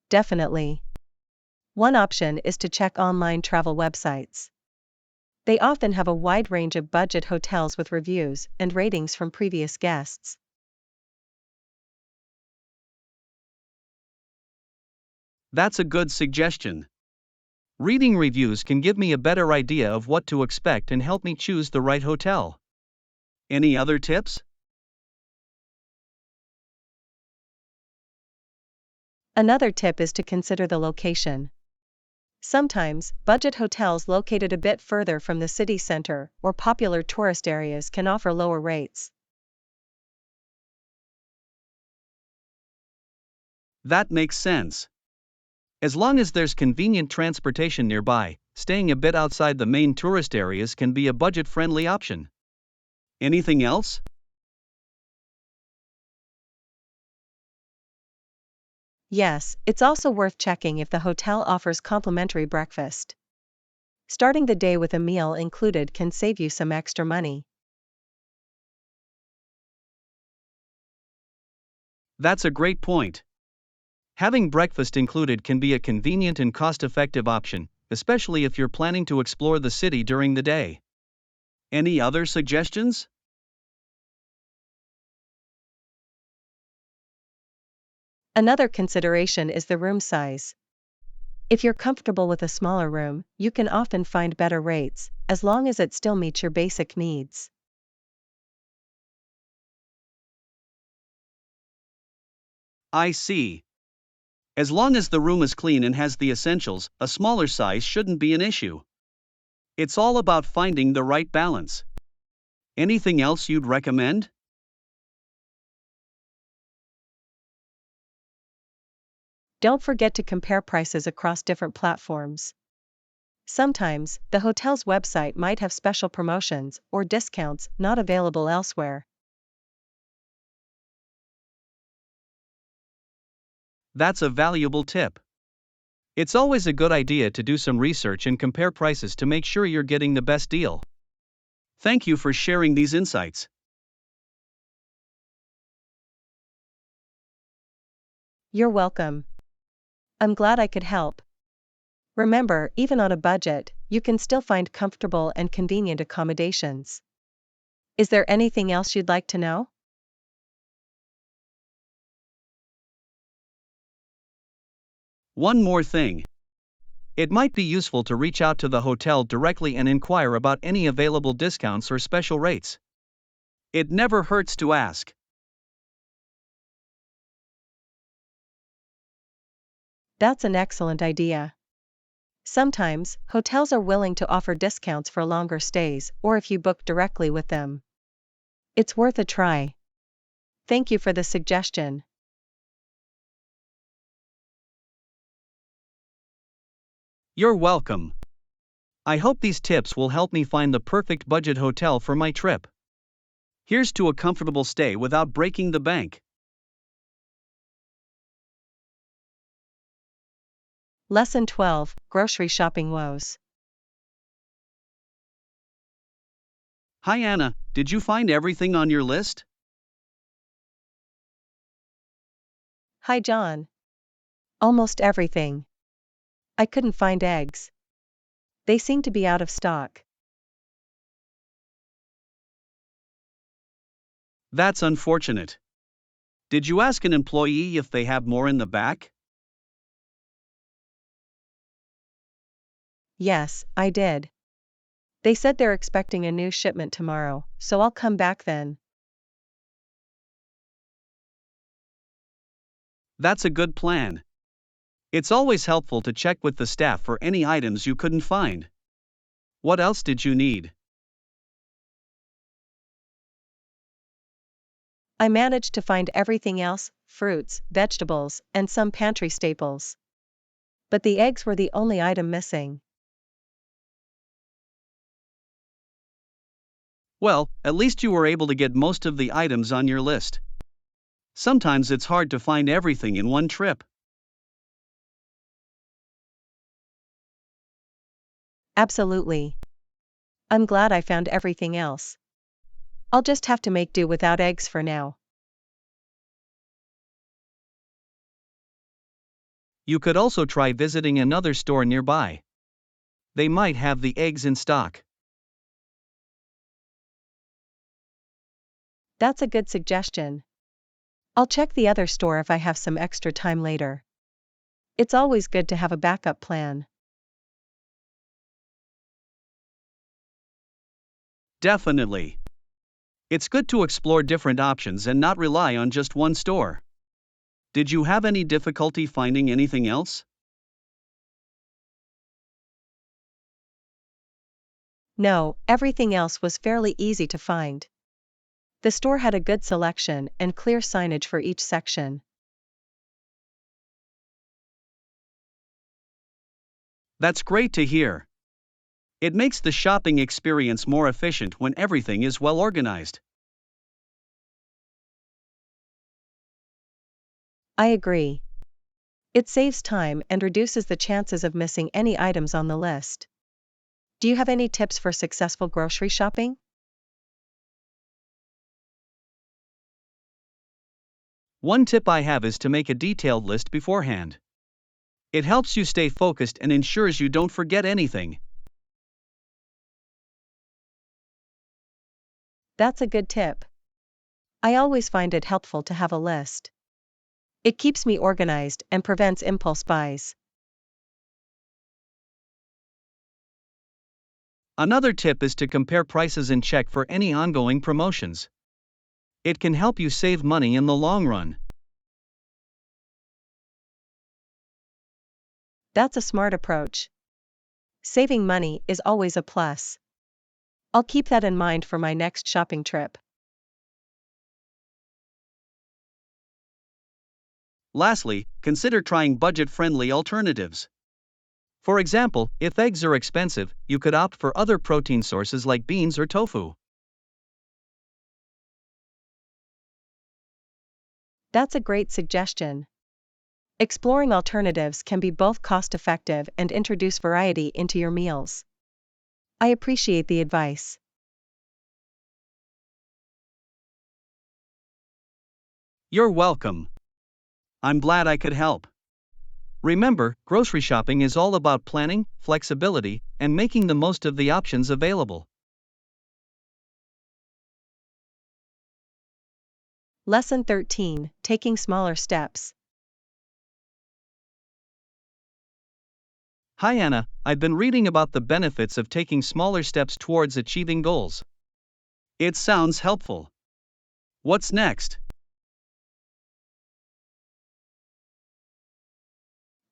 Definitely. One option is to check online travel websites. They often have a wide range of budget hotels with reviews and ratings from previous guests. That's a good suggestion. Reading reviews can give me a better idea of what to expect and help me choose the right hotel. Any other tips? Another tip is to consider the location. Sometimes, budget hotels located a bit further from the city center or popular tourist areas can offer lower rates. That makes sense. As long as there's convenient transportation nearby, staying a bit outside the main tourist areas can be a budget-friendly option. Anything else? Yes, it's also worth checking if the hotel offers complimentary breakfast. Starting the day with a meal included can save you some extra money. That's a great point. Having breakfast included can be a convenient and cost-effective option, especially if you're planning to explore the city during the day. Any other suggestions? Another consideration is the room size. If you're comfortable with a smaller room, you can often find better rates, as long as it still meets your basic needs. I see. As long as the room is clean and has the essentials, a smaller size shouldn't be an issue. It's all about finding the right balance. Anything else you'd recommend? Don't forget to compare prices across different platforms. Sometimes, the hotel's website might have special promotions or discounts not available elsewhere. That's a valuable tip. It's always a good idea to do some research and compare prices to make sure you're getting the best deal. Thank you for sharing these insights. You're welcome. I'm glad I could help. Remember, even on a budget, you can still find comfortable and convenient accommodations. Is there anything else you'd like to know? One more thing. It might be useful to reach out to the hotel directly and inquire about any available discounts or special rates. It never hurts to ask. That's an excellent idea. Sometimes, hotels are willing to offer discounts for longer stays or if you book directly with them. It's worth a try. Thank you for the suggestion. You're welcome. I hope these tips will help me find the perfect budget hotel for my trip. Here's to a comfortable stay without breaking the bank. Lesson 12, Grocery Shopping Woes. Hi Anna, did you find everything on your list? Hi John. Almost everything. I couldn't find eggs. They seem to be out of stock. That's unfortunate. Did you ask an employee if they have more in the back? Yes, I did. They said they're expecting a new shipment tomorrow, so I'll come back then. That's a good plan. It's always helpful to check with the staff for any items you couldn't find. What else did you need? I managed to find everything else, fruits, vegetables, and some pantry staples. But the eggs were the only item missing. Well, at least you were able to get most of the items on your list. Sometimes it's hard to find everything in one trip. Absolutely. I'm glad I found everything else. I'll just have to make do without eggs for now. You could also try visiting another store nearby. They might have the eggs in stock. That's a good suggestion. I'll check the other store if I have some extra time later. It's always good to have a backup plan. Definitely. It's good to explore different options and not rely on just one store. Did you have any difficulty finding anything else? No, everything else was fairly easy to find. The store had a good selection and clear signage for each section. That's great to hear. It makes the shopping experience more efficient when everything is well organized. I agree. It saves time and reduces the chances of missing any items on the list. Do you have any tips for successful grocery shopping? One tip I have is to make a detailed list beforehand. It helps you stay focused and ensures you don't forget anything. That's a good tip. I always find it helpful to have a list. It keeps me organized and prevents impulse buys. Another tip is to compare prices and check for any ongoing promotions. It can help you save money in the long run. That's a smart approach. Saving money is always a plus. I'll keep that in mind for my next shopping trip. Lastly, consider trying budget-friendly alternatives. For example, if eggs are expensive, you could opt for other protein sources like beans or tofu. That's a great suggestion. Exploring alternatives can be both cost-effective and introduce variety into your meals. I appreciate the advice. You're welcome. I'm glad I could help. Remember, grocery shopping is all about planning, flexibility, and making the most of the options available. Lesson 13: Taking smaller steps. Hi Anna, I've been reading about the benefits of taking smaller steps towards achieving goals. It sounds helpful. What's next?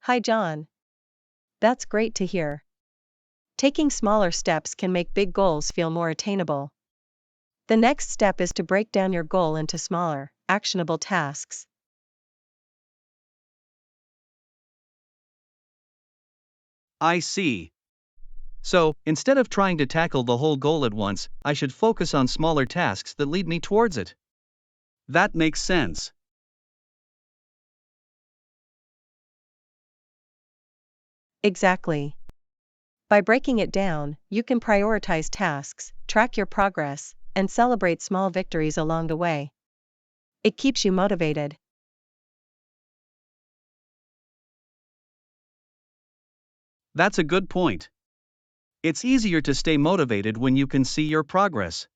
Hi John. That's great to hear. Taking smaller steps can make big goals feel more attainable. The next step is to break down your goal into smaller, actionable tasks. I see. So, instead of trying to tackle the whole goal at once, I should focus on smaller tasks that lead me towards it. That makes sense. Exactly. By breaking it down, you can prioritize tasks, track your progress, and celebrate small victories along the way. It keeps you motivated. That's a good point. It's easier to stay motivated when you can see your progress.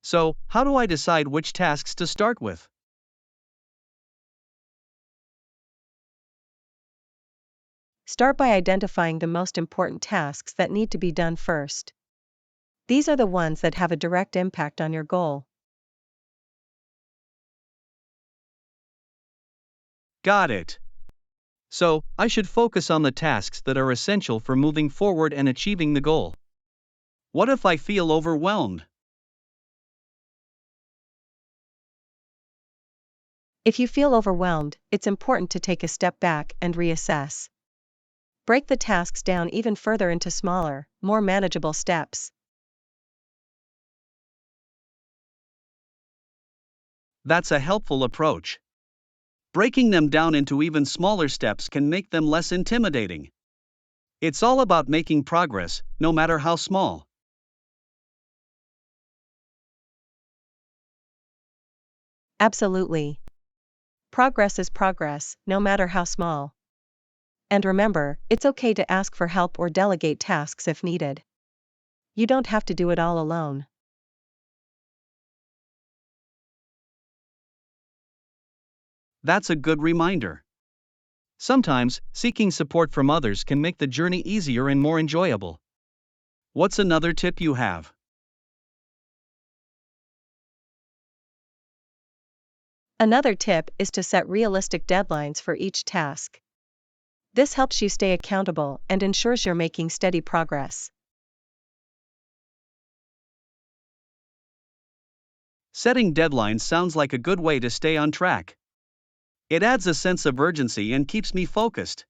So, how do I decide which tasks to start with? Start by identifying the most important tasks that need to be done first. These are the ones that have a direct impact on your goal. Got it. So, I should focus on the tasks that are essential for moving forward and achieving the goal. What if I feel overwhelmed? If you feel overwhelmed, it's important to take a step back and reassess. Break the tasks down even further into smaller, more manageable steps. That's a helpful approach. Breaking them down into even smaller steps can make them less intimidating. It's all about making progress, no matter how small. Absolutely. Progress is progress, no matter how small. And remember, it's okay to ask for help or delegate tasks if needed. You don't have to do it all alone. That's a good reminder. Sometimes, seeking support from others can make the journey easier and more enjoyable. What's another tip you have? Another tip is to set realistic deadlines for each task. This helps you stay accountable and ensures you're making steady progress. Setting deadlines sounds like a good way to stay on track. It adds a sense of urgency and keeps me focused.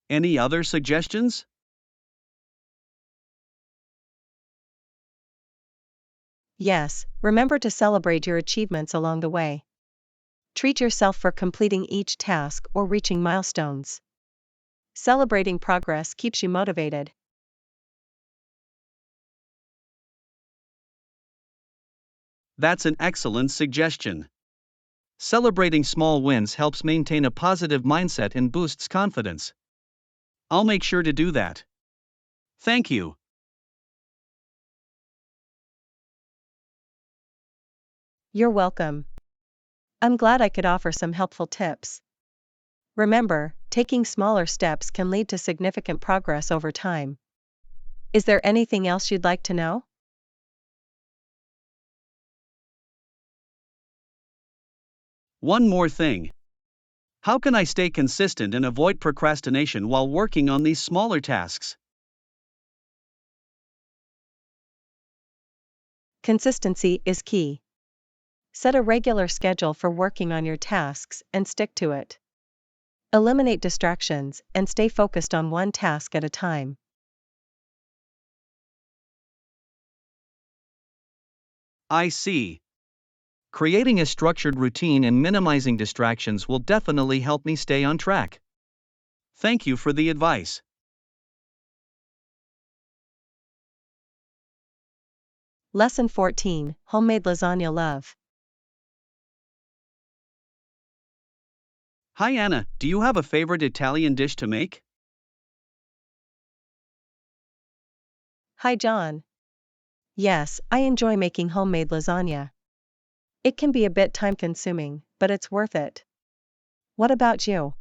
Any other suggestions? Yes, remember to celebrate your achievements along the way. Treat yourself for completing each task or reaching milestones. Celebrating progress keeps you motivated. That's an excellent suggestion. Celebrating small wins helps maintain a positive mindset and boosts confidence. I'll make sure to do that. Thank you. You're welcome. I'm glad I could offer some helpful tips. Remember, taking smaller steps can lead to significant progress over time. Is there anything else you'd like to know? One more thing. How can I stay consistent and avoid procrastination while working on these smaller tasks? Consistency is key. Set a regular schedule for working on your tasks and stick to it. Eliminate distractions and stay focused on one task at a time. I see. Creating a structured routine and minimizing distractions will definitely help me stay on track. Thank you for the advice. Lesson 14, Homemade Lasagna Love. Hi Anna, do you have a favorite Italian dish to make? Hi John. Yes, I enjoy making homemade lasagna. It can be a bit time-consuming, but it's worth it. What about you?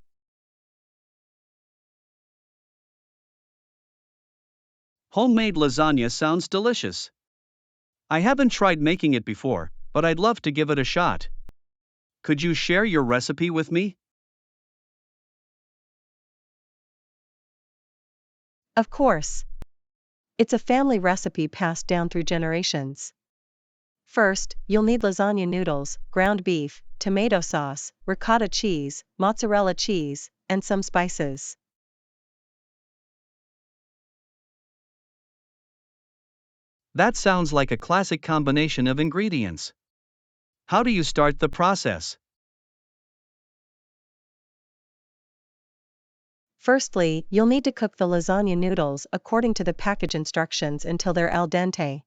Homemade lasagna sounds delicious. I haven't tried making it before, but I'd love to give it a shot. Could you share your recipe with me? Of course. It's a family recipe passed down through generations. First, you'll need lasagna noodles, ground beef, tomato sauce, ricotta cheese, mozzarella cheese, and some spices. That sounds like a classic combination of ingredients. How do you start the process? Firstly, you'll need to cook the lasagna noodles according to the package instructions until they're al dente.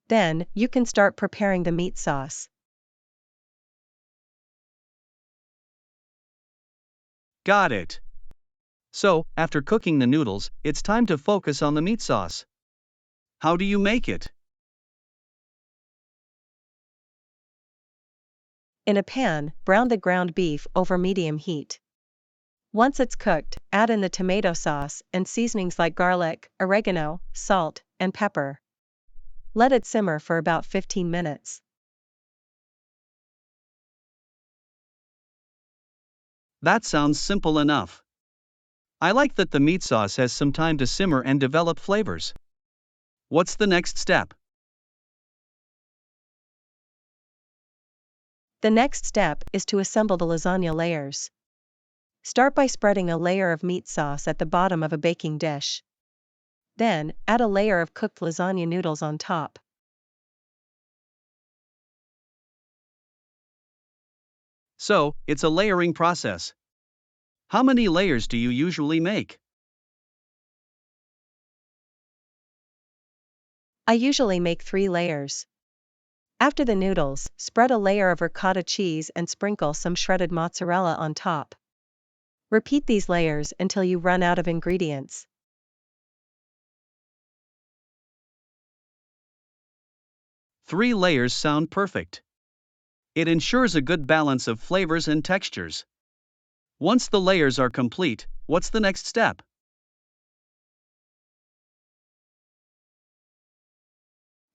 Then, you can start preparing the meat sauce. Got it. So, after cooking the noodles, it's time to focus on the meat sauce. How do you make it? In a pan, brown the ground beef over medium heat. Once it's cooked, add in the tomato sauce and seasonings like garlic, oregano, salt, and pepper. Let it simmer for about 15 minutes. That sounds simple enough. I like that the meat sauce has some time to simmer and develop flavors. What's the next step? The next step is to assemble the lasagna layers. Start by spreading a layer of meat sauce at the bottom of a baking dish. Then, add a layer of cooked lasagna noodles on top. So, it's a layering process. How many layers do you usually make? I usually make 3 layers. After the noodles, spread a layer of ricotta cheese and sprinkle some shredded mozzarella on top. Repeat these layers until you run out of ingredients. 3 layers sound perfect. It ensures a good balance of flavors and textures. Once the layers are complete, what's the next step?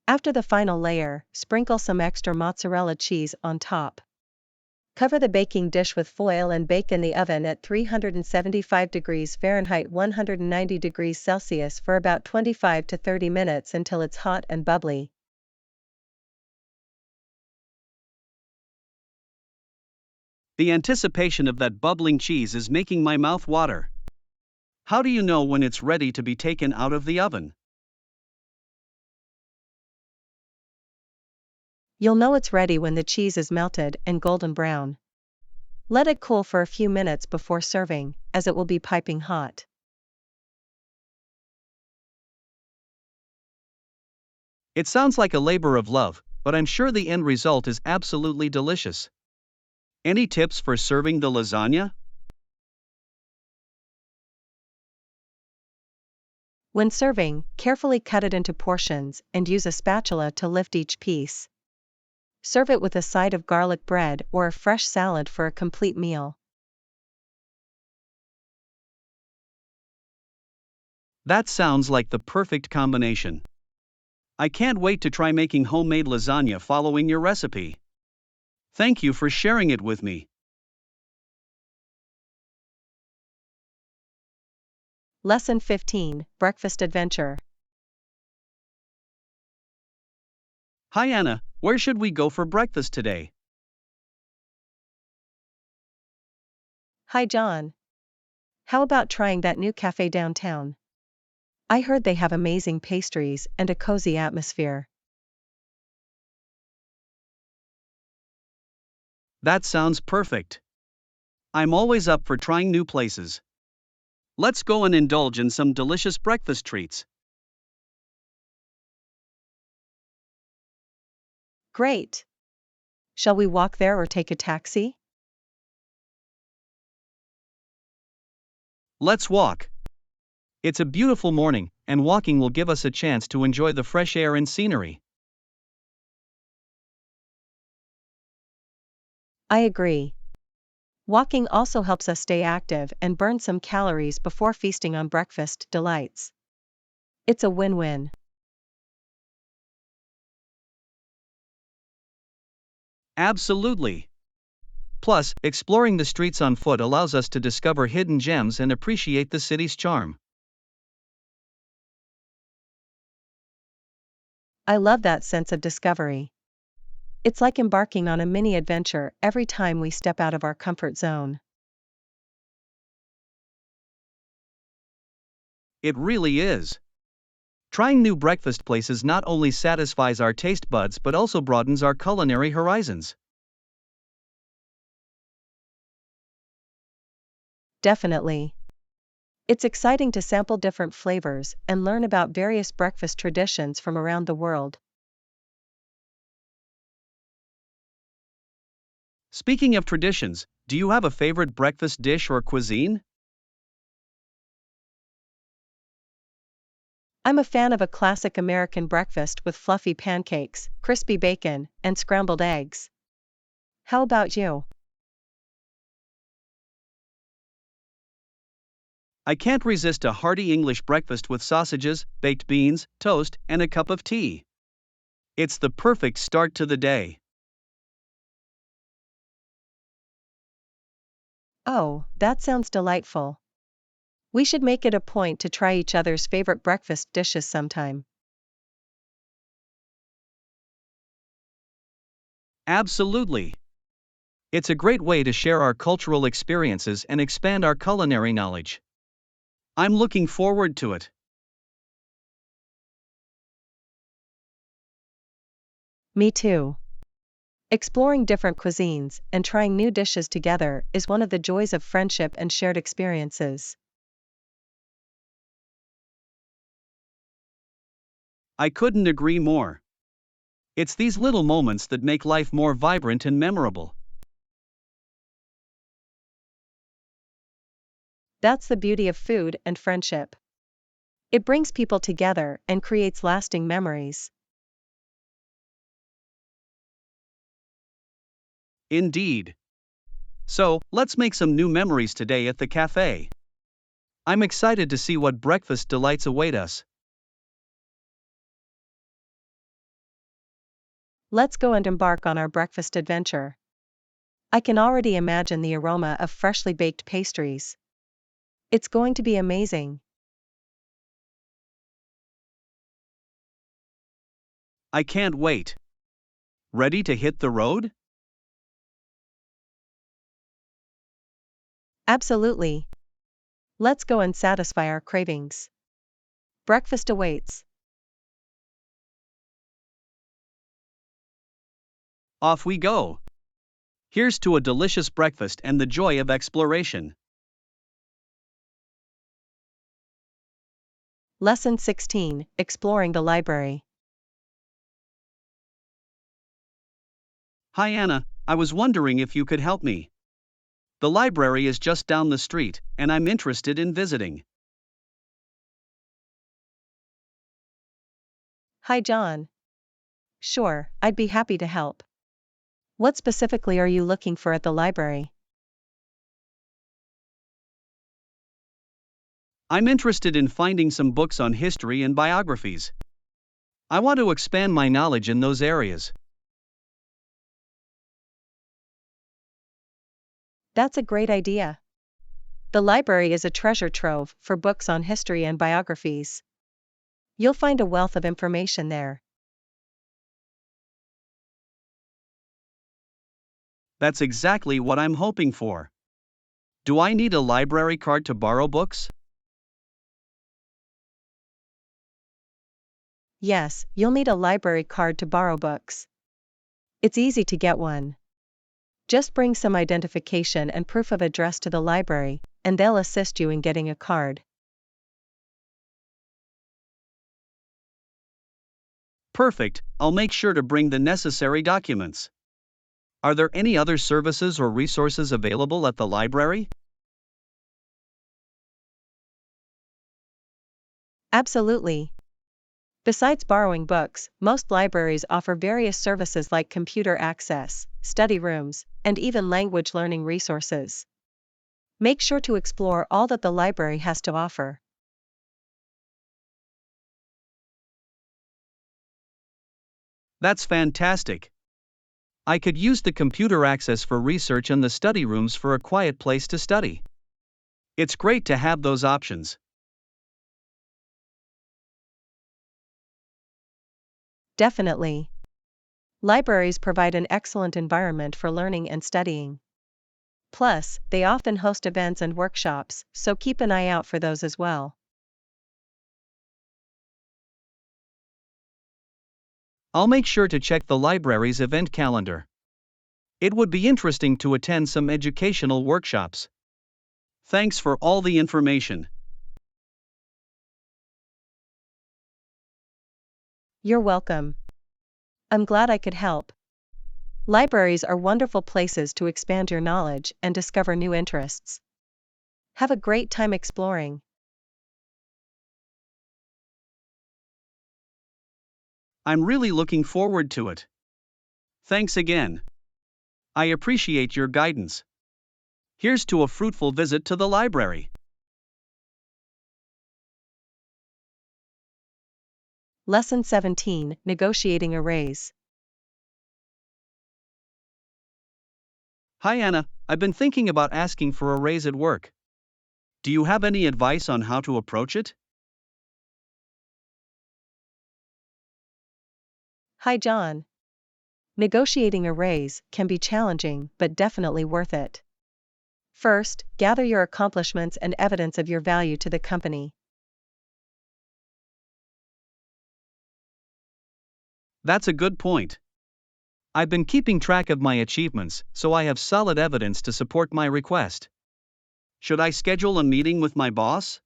After the final layer, sprinkle some extra mozzarella cheese on top. Cover the baking dish with foil and bake in the oven at 375 degrees Fahrenheit 190 degrees Celsius for about 25 to 30 minutes until it's hot and bubbly. The anticipation of that bubbling cheese is making my mouth water. How do you know when it's ready to be taken out of the oven? You'll know it's ready when the cheese is melted and golden brown. Let it cool for a few minutes before serving, as it will be piping hot. It sounds like a labor of love, but I'm sure the end result is absolutely delicious. Any tips for serving the lasagna? When serving, carefully cut it into portions and use a spatula to lift each piece. Serve it with a side of garlic bread or a fresh salad for a complete meal. That sounds like the perfect combination. I can't wait to try making homemade lasagna following your recipe. Thank you for sharing it with me. Lesson 15, Breakfast Adventure. Hi Anna, where should we go for breakfast today? Hi John. How about trying that new cafe downtown? I heard they have amazing pastries and a cozy atmosphere. That sounds perfect. I'm always up for trying new places. Let's go and indulge in some delicious breakfast treats. Great. Shall we walk there or take a taxi? Let's walk. It's a beautiful morning, and walking will give us a chance to enjoy the fresh air and scenery. I agree. Walking also helps us stay active and burn some calories before feasting on breakfast delights. It's a win-win. Absolutely. Plus, exploring the streets on foot allows us to discover hidden gems and appreciate the city's charm. I love that sense of discovery. It's like embarking on a mini adventure every time we step out of our comfort zone. It really is. Trying new breakfast places not only satisfies our taste buds but also broadens our culinary horizons. Definitely. It's exciting to sample different flavors and learn about various breakfast traditions from around the world. Speaking of traditions, do you have a favorite breakfast dish or cuisine? I'm a fan of a classic American breakfast with fluffy pancakes, crispy bacon, and scrambled eggs. How about you? I can't resist a hearty English breakfast with sausages, baked beans, toast, and a cup of tea. It's the perfect start to the day. Oh, that sounds delightful. We should make it a point to try each other's favorite breakfast dishes sometime. Absolutely. It's a great way to share our cultural experiences and expand our culinary knowledge. I'm looking forward to it. Me too. Exploring different cuisines and trying new dishes together is one of the joys of friendship and shared experiences. I couldn't agree more. It's these little moments that make life more vibrant and memorable. That's the beauty of food and friendship. It brings people together and creates lasting memories. Indeed. So, let's make some new memories today at the cafe. I'm excited to see what breakfast delights await us. Let's go and embark on our breakfast adventure. I can already imagine the aroma of freshly baked pastries. It's going to be amazing. I can't wait. Ready to hit the road? Absolutely. Let's go and satisfy our cravings. Breakfast awaits. Off we go. Here's to a delicious breakfast and the joy of exploration. Lesson 16, Exploring the Library. Hi Anna, I was wondering if you could help me. The library is just down the street, and I'm interested in visiting. Hi John. Sure, I'd be happy to help. What specifically are you looking for at the library? I'm interested in finding some books on history and biographies. I want to expand my knowledge in those areas. That's a great idea. The library is a treasure trove for books on history and biographies. You'll find a wealth of information there. That's exactly what I'm hoping for. Do I need a library card to borrow books? Yes, you'll need a library card to borrow books. It's easy to get one. Just bring some identification and proof of address to the library, and they'll assist you in getting a card. Perfect, I'll make sure to bring the necessary documents. Are there any other services or resources available at the library? Absolutely. Besides borrowing books, most libraries offer various services like computer access, study rooms, and even language learning resources. Make sure to explore all that the library has to offer. That's fantastic. I could use the computer access for research and the study rooms for a quiet place to study. It's great to have those options. Definitely. Libraries provide an excellent environment for learning and studying. Plus, they often host events and workshops, so keep an eye out for those as well. I'll make sure to check the library's event calendar. It would be interesting to attend some educational workshops. Thanks for all the information. You're welcome. I'm glad I could help. Libraries are wonderful places to expand your knowledge and discover new interests. Have a great time exploring. I'm really looking forward to it. Thanks again. I appreciate your guidance. Here's to a fruitful visit to the library. Lesson 17, Negotiating a Raise. Hi Anna, I've been thinking about asking for a raise at work. Do you have any advice on how to approach it? Hi John. Negotiating a raise can be challenging but definitely worth it. First, gather your accomplishments and evidence of your value to the company. That's a good point. I've been keeping track of my achievements, so I have solid evidence to support my request. Should I schedule a meeting with my boss?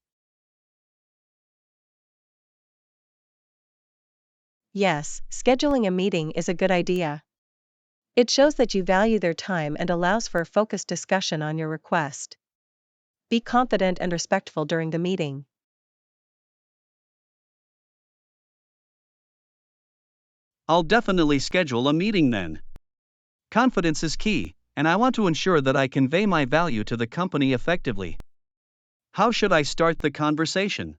Yes, scheduling a meeting is a good idea. It shows that you value their time and allows for a focused discussion on your request. Be confident and respectful during the meeting. I'll definitely schedule a meeting then. Confidence is key, and I want to ensure that I convey my value to the company effectively. How should I start the conversation?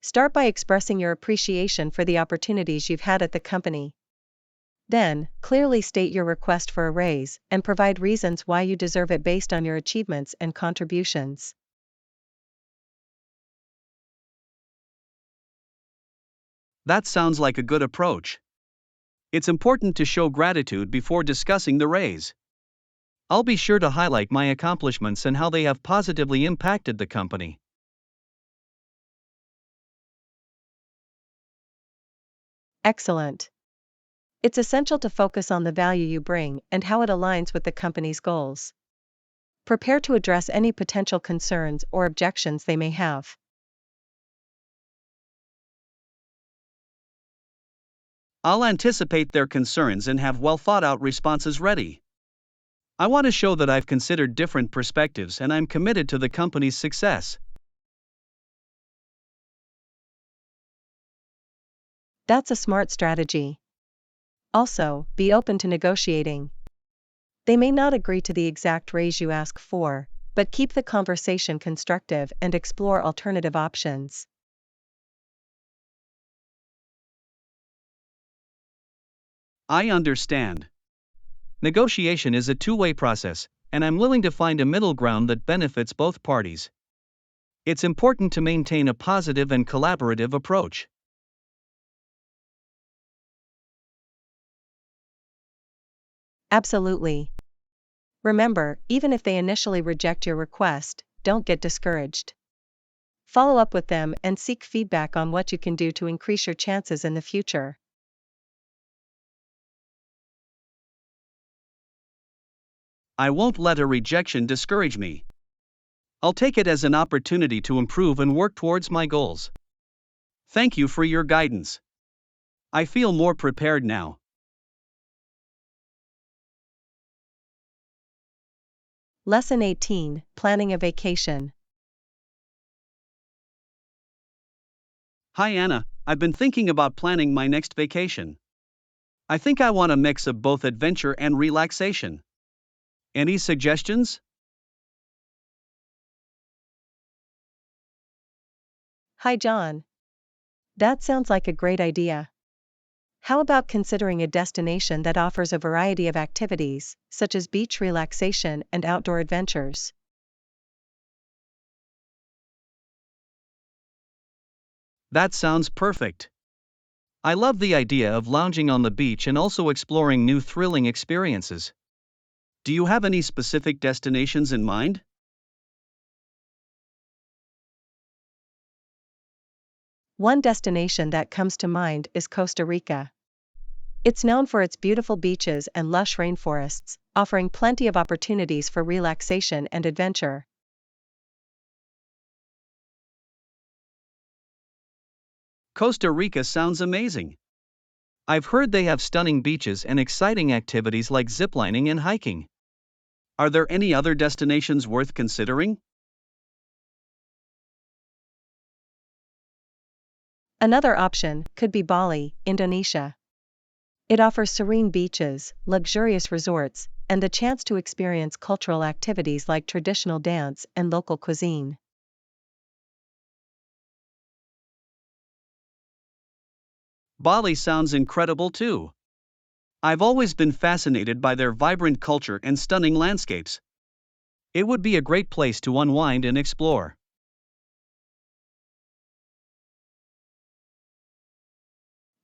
Start by expressing your appreciation for the opportunities you've had at the company. Then, clearly state your request for a raise and provide reasons why you deserve it based on your achievements and contributions. That sounds like a good approach. It's important to show gratitude before discussing the raise. I'll be sure to highlight my accomplishments and how they have positively impacted the company. Excellent. It's essential to focus on the value you bring and how it aligns with the company's goals. Prepare to address any potential concerns or objections they may have. I'll anticipate their concerns and have well thought out responses ready. I want to show that I've considered different perspectives and I'm committed to the company's success. That's a smart strategy. Also, be open to negotiating. They may not agree to the exact raise you ask for, but keep the conversation constructive and explore alternative options. I understand. Negotiation is a two-way process, and I'm willing to find a middle ground that benefits both parties. It's important to maintain a positive and collaborative approach. Absolutely. Remember, even if they initially reject your request, don't get discouraged. Follow up with them and seek feedback on what you can do to increase your chances in the future. I won't let a rejection discourage me. I'll take it as an opportunity to improve and work towards my goals. Thank you for your guidance. I feel more prepared now. Lesson 18: Planning a Vacation. Hi Anna, I've been thinking about planning my next vacation. I think I want a mix of both adventure and relaxation. Any suggestions? Hi John. That sounds like a great idea. How about considering a destination that offers a variety of activities, such as beach relaxation and outdoor adventures? That sounds perfect. I love the idea of lounging on the beach and also exploring new thrilling experiences. Do you have any specific destinations in mind? One destination that comes to mind is Costa Rica. It's known for its beautiful beaches and lush rainforests, offering plenty of opportunities for relaxation and adventure. Costa Rica sounds amazing. I've heard they have stunning beaches and exciting activities like ziplining and hiking. Are there any other destinations worth considering? Another option could be Bali, Indonesia. It offers serene beaches, luxurious resorts, and the chance to experience cultural activities like traditional dance and local cuisine. Bali sounds incredible too. I've always been fascinated by their vibrant culture and stunning landscapes. It would be a great place to unwind and explore.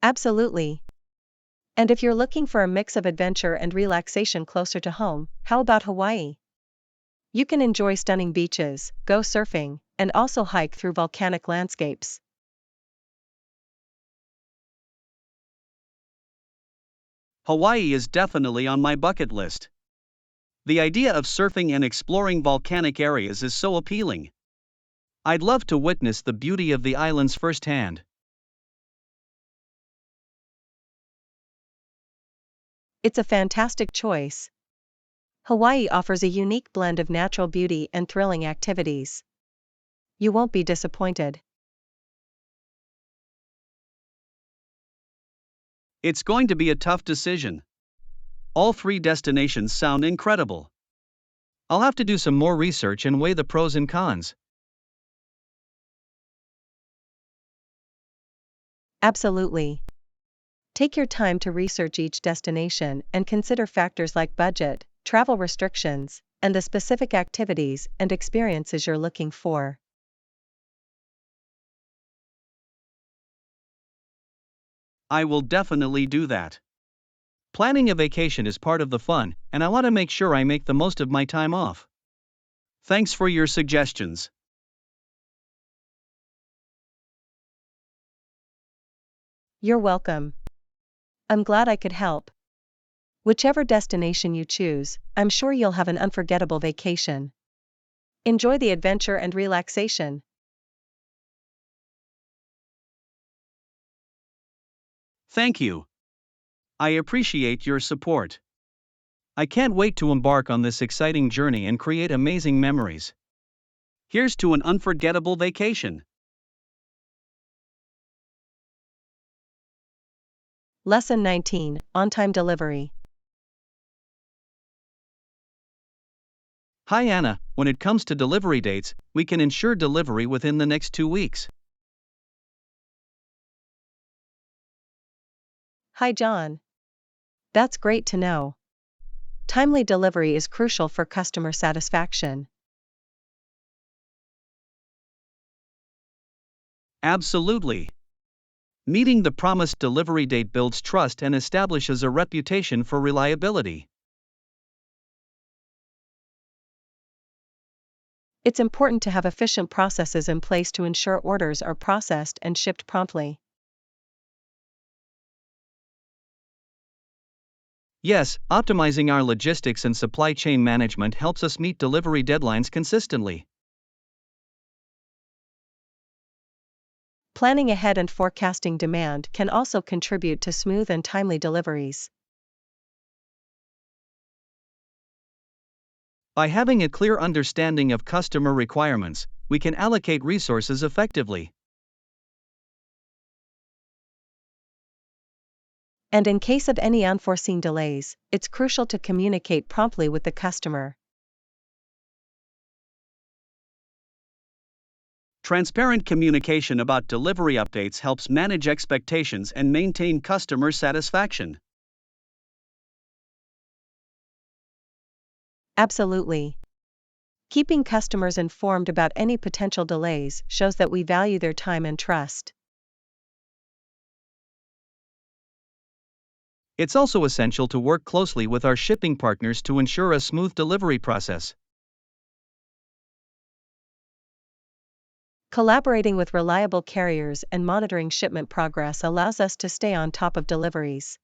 Absolutely. And if you're looking for a mix of adventure and relaxation closer to home, how about Hawaii? You can enjoy stunning beaches, go surfing, and also hike through volcanic landscapes. Hawaii is definitely on my bucket list. The idea of surfing and exploring volcanic areas is so appealing. I'd love to witness the beauty of the islands firsthand. It's a fantastic choice. Hawaii offers a unique blend of natural beauty and thrilling activities. You won't be disappointed. It's going to be a tough decision. All three destinations sound incredible. I'll have to do some more research and weigh the pros and cons. Absolutely. Take your time to research each destination and consider factors like budget, travel restrictions, and the specific activities and experiences you're looking for. I will definitely do that. Planning a vacation is part of the fun, and I want to make sure I make the most of my time off. Thanks for your suggestions. You're welcome. I'm glad I could help. Whichever destination you choose, I'm sure you'll have an unforgettable vacation. Enjoy the adventure and relaxation. Thank you. I appreciate your support. I can't wait to embark on this exciting journey and create amazing memories. Here's to an unforgettable vacation. Lesson 19, On-Time Delivery. Hi Anna, when it comes to delivery dates, we can ensure delivery within the next 2 weeks. Hi John. That's great to know. Timely delivery is crucial for customer satisfaction. Absolutely. Meeting the promised delivery date builds trust and establishes a reputation for reliability. It's important to have efficient processes in place to ensure orders are processed and shipped promptly. Yes, optimizing our logistics and supply chain management helps us meet delivery deadlines consistently. Planning ahead and forecasting demand can also contribute to smooth and timely deliveries. By having a clear understanding of customer requirements, we can allocate resources effectively. And in case of any unforeseen delays, it's crucial to communicate promptly with the customer. Transparent communication about delivery updates helps manage expectations and maintain customer satisfaction. Absolutely. Keeping customers informed about any potential delays shows that we value their time and trust. It's also essential to work closely with our shipping partners to ensure a smooth delivery process. Collaborating with reliable carriers and monitoring shipment progress allows us to stay on top of deliveries.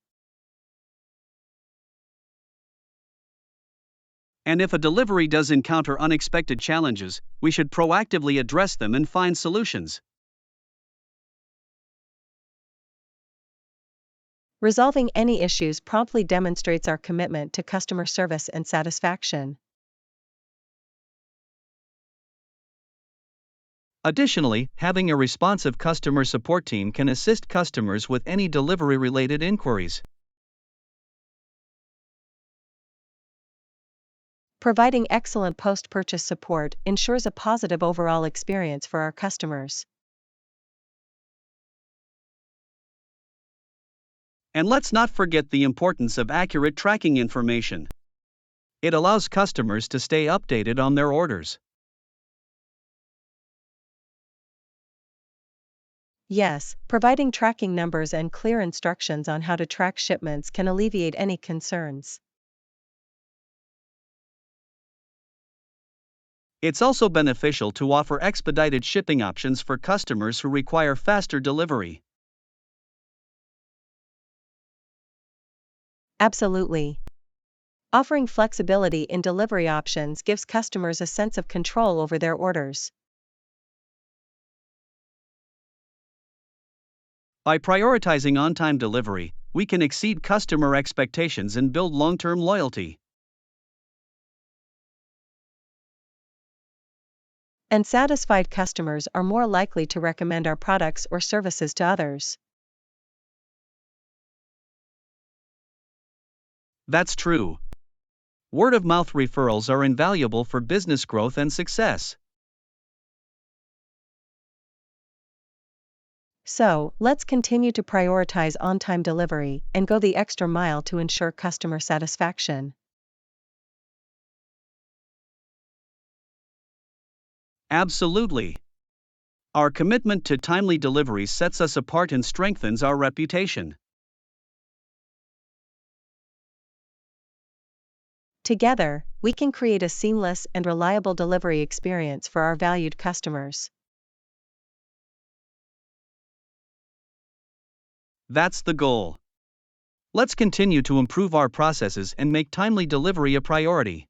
And if a delivery does encounter unexpected challenges, we should proactively address them and find solutions. Resolving any issues promptly demonstrates our commitment to customer service and satisfaction. Additionally, having a responsive customer support team can assist customers with any delivery-related inquiries. Providing excellent post-purchase support ensures a positive overall experience for our customers. And let's not forget the importance of accurate tracking information. It allows customers to stay updated on their orders. Yes, providing tracking numbers and clear instructions on how to track shipments can alleviate any concerns. It's also beneficial to offer expedited shipping options for customers who require faster delivery. Absolutely. Offering flexibility in delivery options gives customers a sense of control over their orders. By prioritizing on-time delivery, we can exceed customer expectations and build long-term loyalty. And satisfied customers are more likely to recommend our products or services to others. That's true. Word-of-mouth referrals are invaluable for business growth and success. So, let's continue to prioritize on-time delivery and go the extra mile to ensure customer satisfaction. Absolutely. Our commitment to timely delivery sets us apart and strengthens our reputation. Together, we can create a seamless and reliable delivery experience for our valued customers. That's the goal. Let's continue to improve our processes and make timely delivery a priority.